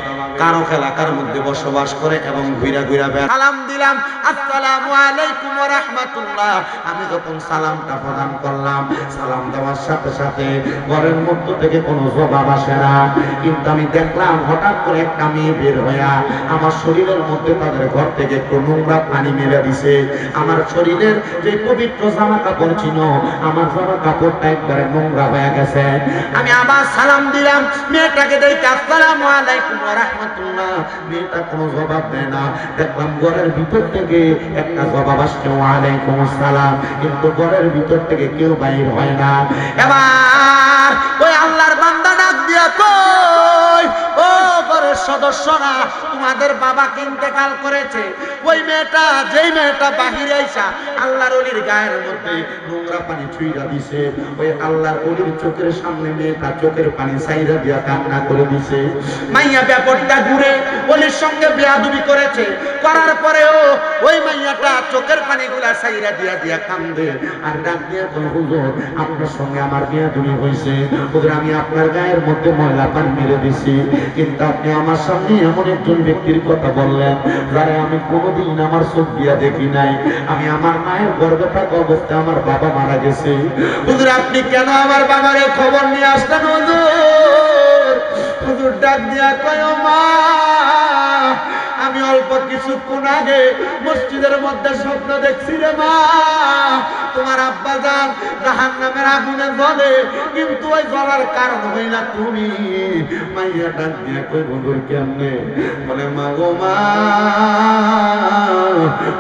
কারো এলাকার মধ্যে বসবাস করে এবং ঘুরা ঘুরা বেড়ায়। সালাম দিলাম, আসসালামু আলাইকুম ওয়া রাহমাতুল্লাহ। আমি যখন সালামটা প্রদান করলাম, সালাম দেওয়ার সাথে সাথে ঘরের মধ্য থেকে কোনো জবাব আসে না। কিন্তু আমি দেখলাম হঠাৎ করে একটা মেয়ে বের হইয়া আমার শরীরের মধ্যে তাদের ঘর থেকে একটু নোংরা পানি মেরে দিছে। আমার শরীরের যে পবিত্র জামা কাপড় ছিল, আমার জামা কাপড়টা একবারে নোংরা হয়ে গেছে। আমি আবার সালাম দিলাম, মেয়েটাকে দেখে আসসালামু আলাইকুম ওয়া রাহমাতুল্লাহ। মেয়েটা কোনো জবাব দেয় না। দেখলাম ঘরের ভিতর থেকে একটা জবাব আসছে ওয়া আলাইকুম আসসালাম, কিন্তু ঘরের ভিতর থেকে কেউ বাইর হয় না। এবার ওই আল্লাহর বান্দা ডাক দিয়া কই, ও ঘরের সদস্যরা তোমাদের বাবা ইন্তেকাল করেছে। ওই মেয়েটা, যেই মেয়েটা বাহিরে আইসা আল্লাহর ওলির গায়ের মধ্যে নোংরা পানি ছুঁইরা দিছে, ওই আল্লাহর ওলির চোখের সামনে মেয়েটা চোখের পানি ছাইরা দিয়া কান্না করে দিছে। মাইয়া ব্যাপারটা ঘুরে ওলির সঙ্গে বেয়াদবি করেছে, করার পরেও ওই মাইয়াটা চোখের পানিগুলা ছাইরা দিয়া দিয়া কান্দে আর ডাক দিয়া কই, হুজুর আপনার সঙ্গে আমার বেয়াদবি হইছে, হুজুর আমি আপনার গায়ের মধ্যে ময়লা পানি মেরে দিছি, কিন্তু আপনি আমার সামনে এমন একজন ব্যক্তির কথা বললেন যারে আমি কোনোদিন আমার চোখ দিয়া দেখি নাই। আমি আমার মায়ের গর্ভে থাকা অবস্থায় আমার বাবা মারা গেছে। হুজুর আপনি কেন আমার বাবার এই খবর নিয়ে আসলেন? হুজুর হুজুর ডাক দিয়া কয়, মা আমি অল্প কিছুক্ষণ আগে মসজিদের মধ্যে স্বপ্ন দেখছি রে মা, তোমার আব্বা জান জাহান্নামের আগুনে জ্বলে, কিন্তু ওই জ্বলার কারণ হইলা তুমি। মাইয়া ডাক দিয়া কই, হুজুর কেমনে? বলে মা গো মা,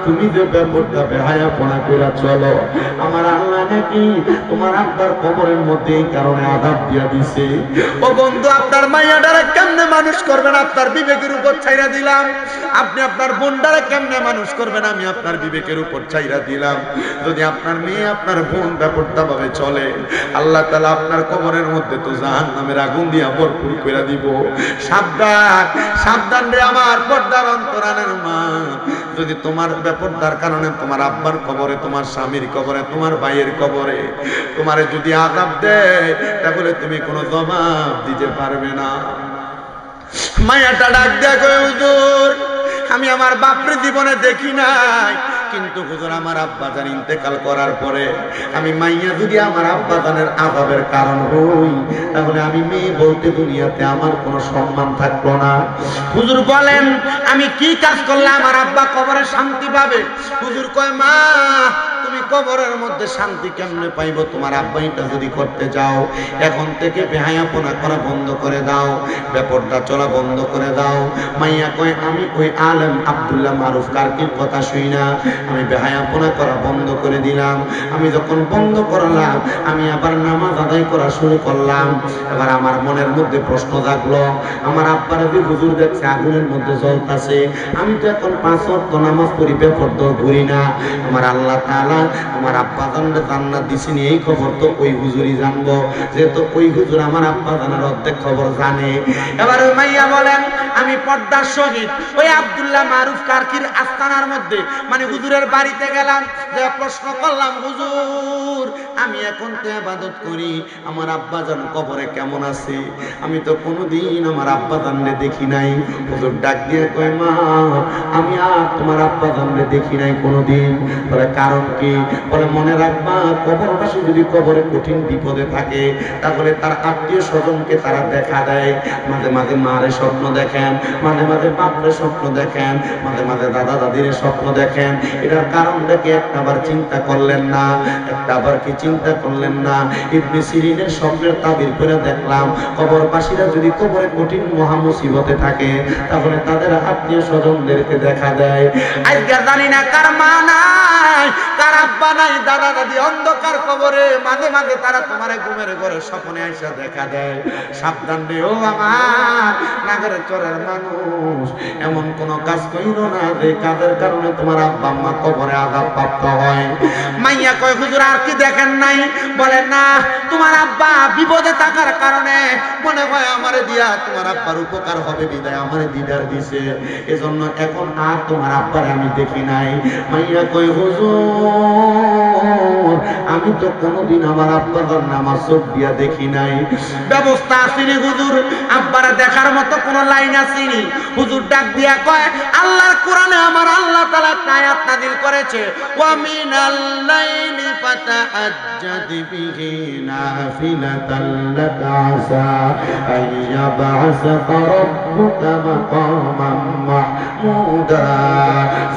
তুমি যে ব্যাপারটা বেহায়াপনা কইরা চলো, আমার আল্লাহ নাকি তোমার আব্বার কবরের মধ্যে এই কারণে আযাব দিয়া দিছে। ও বন্ধু আপনার মাইয়াটারে কেমনে মানুষ করবেন? আপনার বিবেকের উপর ছাইরা দিলাম। আপনি আপনার বোনটারে কেমনে মানুষ করবেন? আমি আপনার বিবেকের উপর ছাইরা দিলাম। যদি আপনার মেয়ে আপনার বোন ব্যাপারটা ভাবে চলে, আল্লাহ তাআলা আপনার কবরের মধ্যে তো জাহান্নামের আগুন দিয়া ভরপুর করে দিব। সাবধান সাবধান রে আমার পর্দার অন্তরালের মা, যদি তোমার ব্যাপারটার কারণে তোমার আব্বার কবরে, তোমার স্বামীর কবরে, তোমার ভাইয়ের কবরে তোমারে যদি আযাব দেয়, তাহলে তুমি কোনো জবাব দিতে পারবে না। মায়াটা ডাক দেয়া কয়, হুজুর আমি আমার বাপরে জীবনে দেখি নাই, কিন্তু হুজুর আমার আব্বাজান ইন্তেকাল করার পরে আমি মাইয়া যদি আমার আব্বাজানের আযাবের কারণ হই, তাহলে আমি মেয়ে বলতে দুনিয়াতে আমার কোনো সম্মান থাকলো না। হুজুর বলেন আমি কি কাজ করলে আমার আব্বা কবরে শান্তি পাবে? হুজুর কয়, মা তুমি কবরের মধ্যে শান্তি কেমনে পাইব? তোমার আব্বা এটা যদি করতে যাও, এখন থেকে বেহায়াপনা করা বন্ধ করে দাও, বেপরদা চলা বন্ধ করে দাও। মাইয়া কয়, আমি ওই আলেম আব্দুল্লাহ মারুফ কারকির কথা শুই না, আমি বেহায়াপনা করা বন্ধ করে দিলাম। আমি যখন বন্ধ করলাম, আমি আবার নামাজ আদায় করা শুরু করলাম। এবার আমার মনের মধ্যে প্রশ্ন জাগলো, আমার আব্বার যে হুজুর দেখছে আগুনের মধ্যে জ্বলতাছে, আমি তো এখন 5 ওয়াক্ত নামাজ পড়ি, বেপরদা ঘুরি না। আমার আল্লাহ তাআলা আমার আব্বা জানলে জান্নাত দিছেন, এই খবর তো ওই হুজুরই জানবো, যেহেতু ওই হুজুর আমার আব্বা জানার অর্ধেক খবর জানে। এবার ওই মাইয়া বলেন, আমি পর্দার সহিত ওই আব্দুল্লাহ মারুফ কারকির আস্তানার মধ্যে মানে হুজুরের বাড়িতে গেলাম, যে প্রশ্ন করলাম, হুজুর আমি এখন তো ইবাদত করি, আমার আব্বা জান কবরে কেমন আছে? আমি তো কোনোদিন আমার আব্বা জানলে দেখি নাই। হুজুর ডাক দিয়ে কয়, মা আমি আর তোমার আব্বা জানলে দেখি নাই কোনোদিন। বলে কারণ কি? কি? বলে মনে রাখবা, কবরবাসী যদি কবরে কঠিন বিপদে থাকে তাহলে তার আত্মীয় স্বজনকে তারা দেখা দেয়। মাঝে মাঝে মারে স্বপ্ন দেখেন, মাঝে মাঝে বাপরে স্বপ্ন দেখেন, মাঝে মাঝে দাদা দাদির স্বপ্ন দেখেন। এটার কারণটাকে একটাবার চিন্তা করলেন না? একটাবার কি চিন্তা করলেন না? ইবনে সিরিনের স্বপ্নের তাবির করে দেখলাম, কবরবাসীরা যদি কবরে কঠিন মহা মুসিবতে থাকে তাহলে তাদের আত্মীয় স্বজনদেরকে দেখা দেয়। আজকে জানি না কার মা নাই, কার আব্বা নাই, দাদা দাদি অন্ধকার কবরে, মাঝে মাঝে তারা তোমার ঘুমের ঘরে স্বপ্নে আইসা দেখা দেয়। সাবধান রে ও আমার নাগের চরের মানুষ, এমন কোন কাজ কইরো না যে কাজের কারণে তোমার আব্বা আম্মা কবরে আযাব প্রাপ্ত হয়। মাইয়া কয় হুজুর আর কি দেখেন নাই? বলেন না, তোমার আব্বা বিপদে থাকার কারণে মনে হয় আমারে দিয়া তোমার আব্বার উপকার হবে বিদায় আমারে দিদার দিছে, এজন্য এখন আর তোমার আব্বারে আমি দেখি নাই। মাইয়া কই হুজুর আমি তো কোনোদিন আমার আব্বার নামাজ চোখ দিয়া দেখি নাই। ব্যবস্থা আসেনি হুজুর, আব্বারে দেখার মতো কোনো লাইন আসেনি। হুজুর ডাক দিয়া কয়, আল্লাহর কোরআনে আমার আল্লাহ তাআলা একটা আয়াত নাযিল করেছে, ওয়া মিনাল লাইলি ফাতাহাজ্জাদ বিহি নাফিলাতাল লাকা আসা আইয়াবআসাকা রাব্বুকা মাকামান মাহমুদা।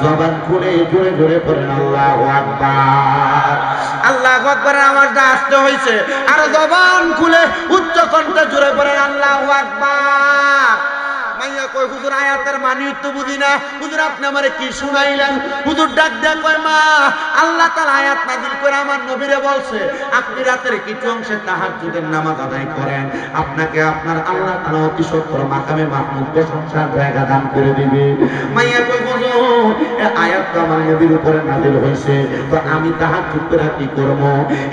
জবান খুলে জোরে জোরে পড়েন আল্লাহু আকবার। আল্লাহু আকবারের আওয়াজটা আসতে হইছে, আর জবান খুলে উচ্চ কণ্ঠে জোরে পড়েন আল্লাহু আকবার। মাইয়া কই হুজুর আয়াতের মানে তো বুঝি না, হুজুর আপনি আমারে কি শুনাইলেন? হুজুর ডাক দেয়া কয়, মা আল্লাহ তাআলা আয়াত নাযিল করে আমার নবীরে বলছে আপনি রাতের কিছু অংশে তাহাজ্জুদের নামাজ আদায় করেন, আপনাকে আপনার আল্লাহ তাআলা অতি সত্তর মাকামে মাহমুদ প্রশংসার জায়গা দান করে দিবে। মাইয়া কই হুজুর এই আয়াতটা আমার নবীর উপরে নাযিল হইছে, তো আমি তাহাজ্জুদ করে কি করব?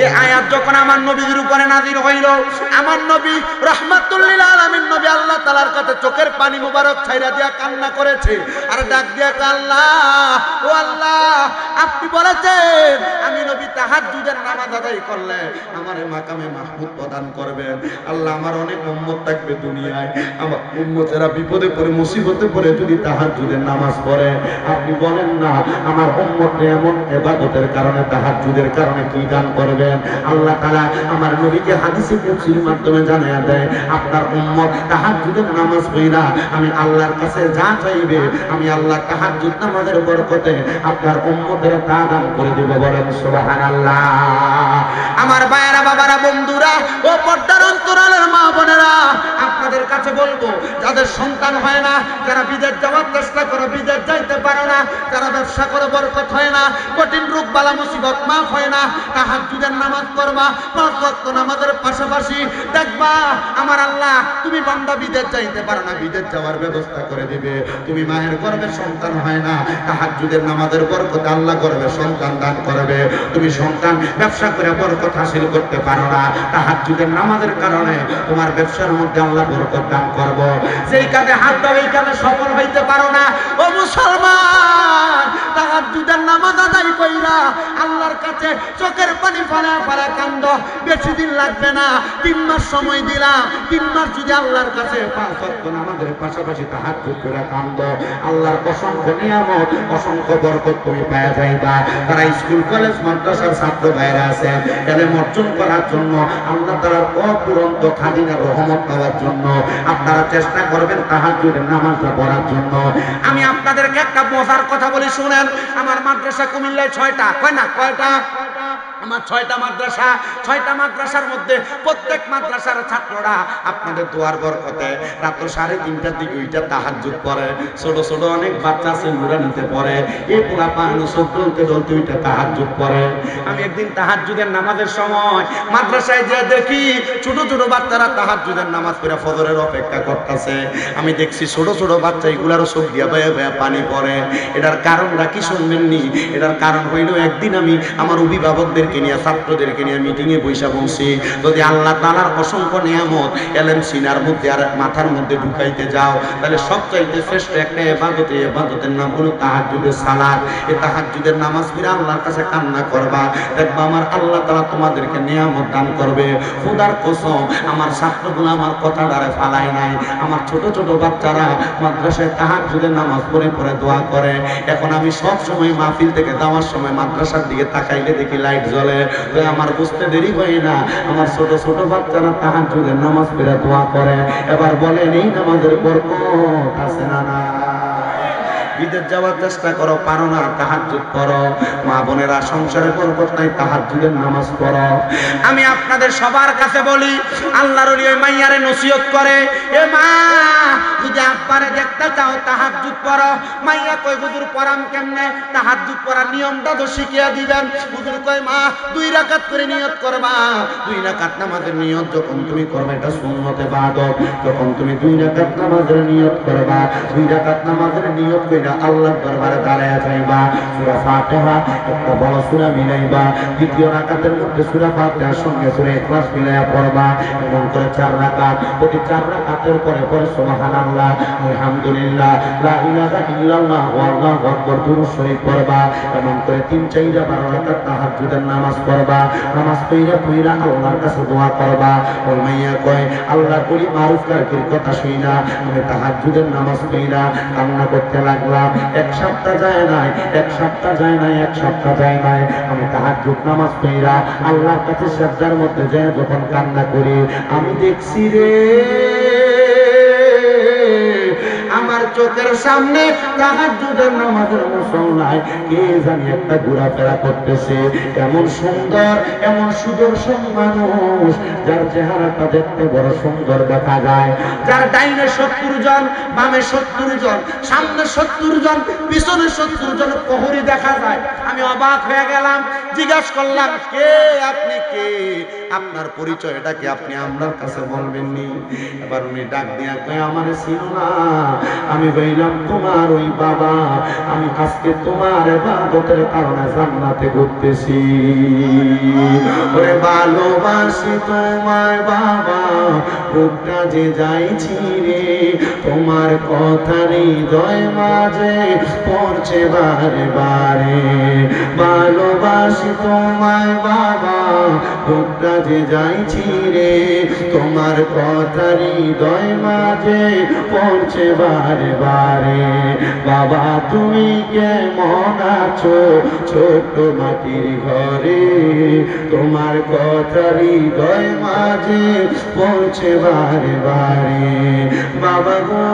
এই আয়াত যখন আমার নবীর উপরে নাযিল হইল, আমার নবী রাহমাতুল লিল আলামিন নবী আল্লাহ তাআলার কাছে চোখের পানি মুবারক ছাইরা দিয়া কান্না করেছে, আর ডাক দিয়া আল্লাহ, ও আল্লাহ আপনি বলেছেন আমি নবী তাহাজ্জুদের নামাজ আদায় করলে আমারে মাকামে মাহমুদ প্রদান করবেন। আল্লাহ আমার অনেক উম্মত থাকবে দুনিয়ায়, আমার উম্মতেরা বিপদে পড়ে মুসিবতে পড়ে যদি তাহাজ্জুদের নামাজ পড়ে, আপনি বলেন না আমার উম্মতরে এমন ইবাদতের কারণে তাহাজ্জুদের কারণে কি দান করবেন? আল্লাহ তাআলা আমার নবীকে হাদিসে কুদসির মাধ্যমে জানায়া দেয়, আপনার উম্মত তাহাজ্জুদের নামাজ পড়া আমি আল্লাহর কাছে যা চাইবে আমি আল্লাহ তাহাজ্জুদ নামাজের বরকতে আপনার উম্মতের তা দান করে দেব। বলেন সুবহানাল্লাহ। আমার ভাইয়েরা, বাবারা, বন্ধুরা ও পর্দার অন্তরালের মা বোনেরা, আপনাদের কাছে বলবো যাদের সন্তান হয় না, যারা বিদেশ যাওয়ার চেষ্টা করে বিদেশ যাইতে পারে না, যারা ব্যবসা করে বরকত হয় না, কঠিন রোগ বালা মুসিবত মাফ হয় না, তাহাজ্জুদের নামাজ পড়বা, 5 ওয়াক্ত নামাজের পাশাপাশি দেখবা আমার আল্লাহ তুমি বান্দা বিদেশ যাইতে পারো না, বিদেশ যাওয়ার ব্যবস্থা করে দিবে। তুমি মায়ের গর্ভে সন্তান হয় না, তাহাজ্জুদের নামাজের বরকতে আল্লাহ গর্ভে সন্তান দান করবে। তুমি সন্তান ব্যবসা করে বরকত হাসিল করতে পারো না, তাহাজ্জুদের নামাজের কারণে তোমার ব্যবসার মধ্যে আল্লাহ বরকত দান করব। যেই কাজে হাত দাও এই কাজে সফল হইতে পারো না, ও মুসলমান তাহাজ্জুদের নামাজ আদায় কইরা আল্লাহর কাছে চোখের পানি ফেলা ফেলা কান্দ। বেশি দিন লাগবে না, 3 মাস সময় দিলাম, 3 মাস যদি আল্লাহর কাছে 5 ওয়াক্ত নামাজের পাশাপাশি তাহাজ্জুদ করে কান্দ, আল্লাহর অসংখ্য নিয়ামত অসংখ্য বরকত তুমি পেয়ে যাইবা। তারা স্কুল কলেজ মাদ্রাসার ছাত্র ভাইরা আছেন, এলেম অর্জন করার জন্য আল্লাহ তাআলার অপুরন্ত খাজিনার রহমত পাওয়ার জন্য আপনারা চেষ্টা করবেন তাহাজ্জুদের নামাজটা পড়ার জন্য। আমি আপনাদেরকে একটা মজার কথা বলি শুনেন। আমার মাদ্রাসা কুমিল্লায় 6টা, কয় না কয়টা? আমার 6টা মাদ্রাসা, 6টা মাদ্রাসার মধ্যে প্রত্যেক মাদ্রাসার ছাত্ররা আপনাদের দোয়ার বরকতে রাত 3:30টার দিকে ওইটা তাহাজ্জুদ পড়ে। ছোট ছোট অনেক বাচ্চা আছে নুরানিতে পড়ে, এই পোলা পাহাড় চলতে চলতে ওইটা তাহাজ্জুদ পড়ে। আমি একদিন তাহাজ্জুদের নামাজের সময় মাদ্রাসায় যে দেখি ছোট ছোট বাচ্চারা তাহাজ্জুদের নামাজ পড়ে ফজরের অপেক্ষা করতেছে। আমি দেখছি ছোট ছোট বাচ্চা এগুলারও চোখ দিয়া বেয়ে বেয়ে পানি পড়ে। এটার কারণটা কি শুনবেননি? এটার কারণ হইল একদিন আমি আমার অভিভাবক অভিভাবকদেরকে নিয়ে ছাত্রদেরকে নিয়ে মিটিংয়ে বৈশা বলছি, যদি আল্লাহ তাআলার অসংখ্য নিয়ামত এলেম সিনার মধ্যে আর মাথার মধ্যে ঢুকাইতে যাও, তাহলে সবচাইতে শ্রেষ্ঠ একটা ইবাদত, এই ইবাদতের নাম হলো তাহাজ্জুদের সালাত। এই তাহাজ্জুদের নামাজ পড়ে আল্লাহর কাছে কান্না করবা, দেখবা আমার আল্লাহ তাআলা তোমাদেরকে নিয়ামত দান করবে। খোদার কসম, আমার ছাত্রগুলো আমার কথা দ্বারা ফালায় নাই। আমার ছোট ছোট বাচ্চারা মাদ্রাসায় তাহাজ্জুদের নামাজ পড়ে পড়ে দোয়া করে। এখন আমি সব সময় মাহফিল থেকে যাওয়ার সময় মাদ্রাসার দিকে তাকাইলে দেখি লাইট জ্বলে, তো আমার বুঝতে দেরি হয় না, আমার ছোট ছোট বাচ্চারা তাহাজ্জুদের নামাজ পড়ে দোয়া করে। এবার বলেন এই নামাজের বরকত আছে না না? বিদেশ যাওয়ার চেষ্টা করো, পারো না, তাহাজ্জুদ করো। মা বোনেরা, সংসারে বরকত নাই, তাহাজ্জুদের নামাজ পড়ো। আমি আপনাদের সবার কাছে বলি, আল্লাহর ওলি ওই মাইয়ারে নসিহত করে, এ মা যদি আব্বারে দেখতে চাও তাহাজ্জুদ পড়ো। মাইয়া কই হুজুর পড়াম কেমনে? তাহাজ্জুদ পড়ার নিয়মটা তো শিখিয়ে দিবেন। হুজুর কয় মা 2 রাকাত করে নিয়ত করবা। 2 রাকাত নামাজের নিয়ত যখন তুমি করবে, এটা সুন্নতে ইবাদত। যখন তুমি 2 রাকাত নামাজের নিয়ত করবা, 2 রাকাত নামাজের নিয়ত কইরা আল্লাহর দরবারে দাঁড়ায়া যাইবা। সূরা ফাতিহা একটা বড় সূরা মিলাইবা, দ্বিতীয় রাকাতের মধ্যে সূরা ফাতিহার সঙ্গে সূরা ইখলাস মিলাইয়া পড়বা। এবং করে 4 রাকাত, প্রতি 4 রাকাতের পরে পরে সুবহানাল্লাহ, আলহামদুলিল্লাহ, লা ইলাহা ইল্লাল্লাহ, আল্লাহু আকবার দুরূদ শরীফ পড়বা। এবং করে 3-4 12 রাকাত তাহাজ্জুদের নামাজ পড়বা। নামাজ পড়া আল্লাহর কাছে দোয়া করবা। ওই মাইয়া কয়, আল্লাহর ওলি মারুফ কারকির কথা শুইনা আমি তাহাজ্জুদের নামাজ পড়া কান্না করতে লাগলাম। 1 সপ্তাহ যায় নাই, 1 সপ্তাহ যায় নাই, 1 সপ্তাহ যায় নাই, আমি তাহাজ্জুদ নামাজ পড়া আল্লাহর কাছে সিজদার মধ্যে যায় যখন কান্না করি, আমি দেখছি রে আমার চোখের সামনে তাহাজ্জুদের নামাজের মুসল্লায় কে জানি একটা ঘোরাফেরা করতেছে। এমন সুন্দর, এমন সুদর্শন মানুষ, যার চেহারাটা দেখতে বড় সুন্দর দেখা যায়, যার ডাইনে 70 জন, বামে 70 জন, সামনে 70 জন, পিছনে 70 জন প্রহরী দেখা যায়। আমি অবাক হয়ে গেলাম, জিজ্ঞাসা করলাম, কে আপনি? কে আপনার পরিচয়টা কি আপনি আমার কাছে বলবেননি? এবার উনি ডাক দিয়া কয়, আমার ছিল না, আমি বললাম তোমার ওই বাবা, আমি আজকে তোমার ইবাদতের কারণে জান্নাতে ঘুরতেছি। ওরে ভালোবাসি তোমায় বাবা, বুকটা যে যাইছি রে, তোমার কথা হৃদয় মাঝে পড়ছে বারে বারে। ভালোবাসি তোমায় বাবা, বুকটা যে যাইছি রে, তোমার কথা হৃদয় মাঝে পড়ছে বারে বারে। বাবা তুমি কেমন আছো ছোট্ট মাটির ঘরে, তোমার কথা হৃদয় মাঝে পড়ছে বারে বারে। বাবা গো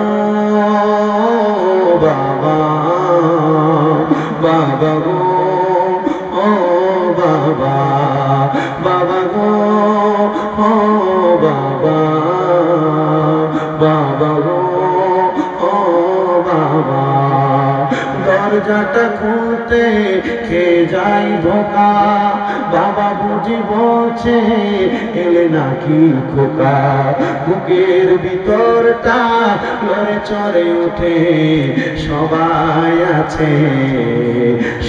বাবা, বাবা গো ও বাবা, বাবা গো ও বাবা, বাবা গো ও বাবা। দরজাটা খুলতে খেয়ে যাই ধোকা, বাবা বুঝি বলছে এলে নাকি খোকা। বুকের ভিতরটা লড়ে চড়ে উঠে, সবাই আছে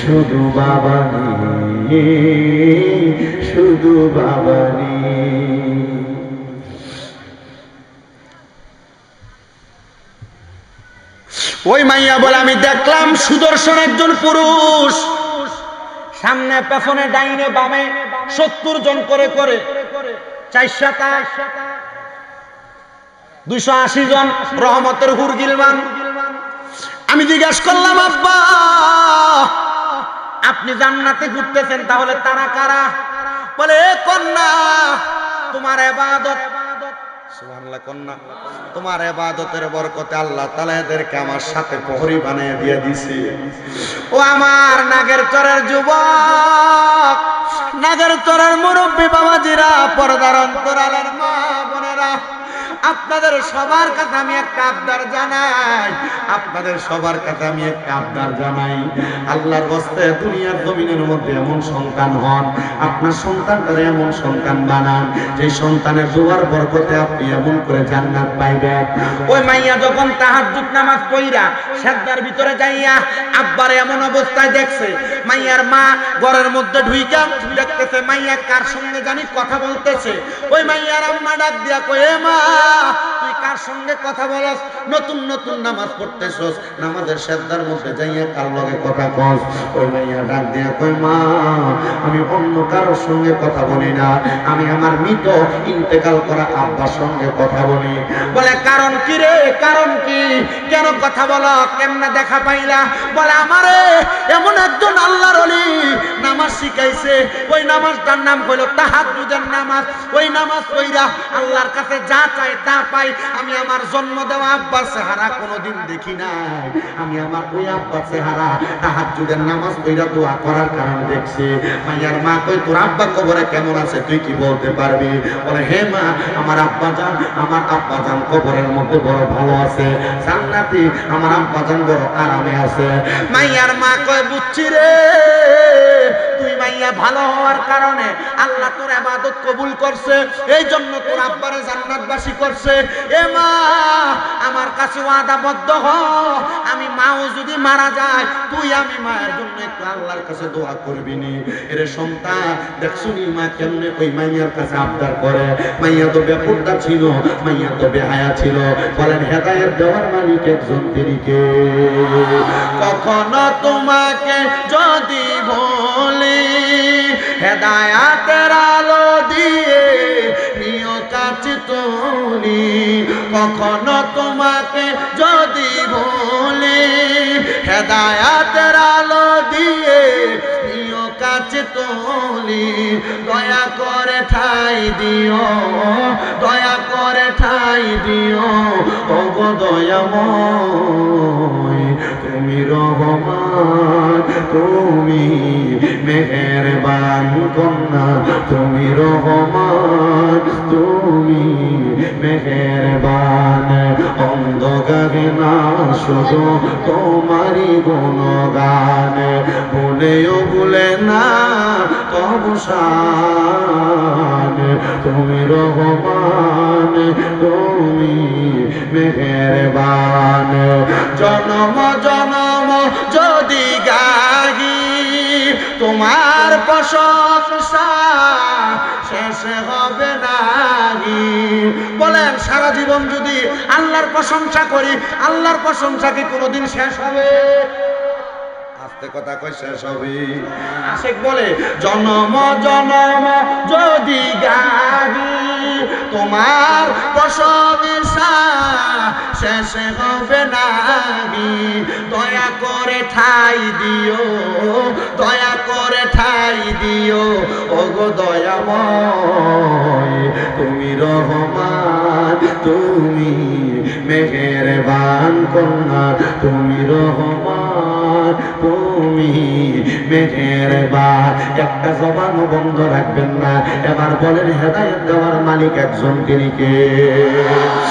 শুধু বাবা নেই, শুধু বাবা নেই। ওই মাইয়া বলে, আমি দেখলাম সুদর্শন একজন পুরুষ, সামনে পেছনে ডাইনে বামে 70 জন করে করে 280 জন রহমতের হুর গিলমান। আমি জিজ্ঞাসা করলাম, আব্বা আপনি জান্নাতে ঘুরতেছেন, তাহলে তারা কারা? বলে, এ কন্যা তোমার ইবাদত, সুবহানাল্লাহ, কন্যা তোমার ইবাদতের বরকতে আল্লাহ তাআলা এদেরকে আমার সাথে প্রহরী বানিয়ে দিয়ে দিয়েছে। ও আমার নাগের চরের যুবক, নাগের চরের মুরব্বী বাবাজিরা, পর্দার অন্তরালের মা বোনেরা, আপনাদের সবার কাছে আমি একটা আবদার জানাই, আপনাদের সবার কাছে আমি একটা আবদার জানাই, আল্লাহর ওয়াস্তে দুনিয়ার জমিনের মধ্যে এমন সন্তান হন, আপনার সন্তানটারে এমন সন্তান বানান যে সন্তানের দোয়ার বরকতে আপনি এমন করে জান্নাত পাইবেন। ওই মাইয়া যখন তাহাজ্জুদ নামাজ পড়া সিজদার ভিতরে যাইয়া আব্বারে এমন অবস্থায় দেখছে, মাইয়ার মা ঘরের মধ্যে ঢুইকা দেখতেছে মাইয়া কার সঙ্গে জানি কথা বলতেছে। ওই মাইয়ার আম্মা ডাক দিয়া কয়, এ মা তুই কার সঙ্গে কথা বলস? নতুন নতুন নামাজ পড়তেছস, নামাজের সিজদার মধ্যে যাইয়া কার লগে কথা কস? ওই মাইয়া ডাক দিয়া কয়, মা আমি অন্য কারোর সঙ্গে কথা বলি না, আমি আমার মৃত ইন্তেকাল করা আব্বার সঙ্গে কথা বলি। বলে কারণ কি রে, কারণ কি, কেন কথা বলো, কেমনে দেখা পাইলা? বলে আমারে এমন একজন আল্লাহর ওলি নামাজ শিখাইছে, ওই নামাজটার নাম হলো তাহাজ্জুদের নামাজ। ওই নামাজ পড়া আল্লাহর কাছে যা চাই তা পাই। আমি আমার জন্ম দেওয়া আব্বার চেহারা কোনোদিন দেখি নাই, আমি আমার ওই আব্বার চেহারা তাহাজ্জুদের নামাজ পড়া দোয়া করার কারণে দেখছি। মাইয়ার মা কই, তোর আব্বা কবরে কেমন আছে তুই কি বলতে পারবি? বলে, হে মা, আমার আব্বা জান কবরের মধ্যে বড় ভালো আছে, জান্নাতি, আমার আব্বা জান বড় আরামে আছে। মাইয়ার মা কয়, বুঝছি রে, তুই মাইয়া ভালো হওয়ার কারণে আল্লাহ তোর ইবাদত কবুল করছে, এই জন্য তোর আব্বারে জান্নাতবাসী করছে। এ মা, আমার কাছে ওয়াদাবদ্ধ হ, আমি মাও যদি মারা যায় তুই আমি মায়ের জন্য একটু আল্লাহর কাছে দোয়া করবি নি। এর সন্তান দেখছুনি মা কেমনে ওই মাইয়ার কাছে আবদার করে। মাইয়া তো বেপরদা ছিল, মাইয়া তো বেহায়া ছিল। বলেন, হেদায়েত দেওয়ার মালিক একজন তিনি কে? কখনো তোমাকে যদি বলি হেদায়েতের আলো দিয়ে নিও কাছে তুলি, কখনো তোমাকে যদি বলি হেদায়েতের আলো দিয়ে নিও কাছে তুলি, দয়া করে ঠাই দিও, দয়া করে ঠাই দিও, ওগো দয়াময় তুমি রহমান, তুমি মেহেরবান কন্যা, তুমি রহমান, তুমি মেহেরবান। অন্ধকারে না শুধু তোমারই গুণগান, ভুলেও ভুলে না তবু শান, তুমি রহমান, তুমি মেহেরবান। জনম জনম যদি গাহি তোমার প্রশংসা শেষ হবে নাহি। বলেন, সারা জীবন যদি আল্লাহর প্রশংসা করি, আল্লাহর প্রশংসা কি কোনোদিন শেষ হবে? আস্তে কথা কই, শেষ হবে? আশিক বলে, জনম জনম যদি গাহি তোমার প্রশংসা শেষ হবে নাহি, দয়া করে ঠাই দিও, দয়া করে ঠাই দিও, ওগো দয়াময় তুমি রহমান, তুমি মেহেরবান কন্যা, তুমি রহমান, তুমি মেহেরবান। একটা জবানও বন্ধ রাখবেন না। এবার বলেন, হেদায়েত দেওয়ার মালিক একজন তিনি কে?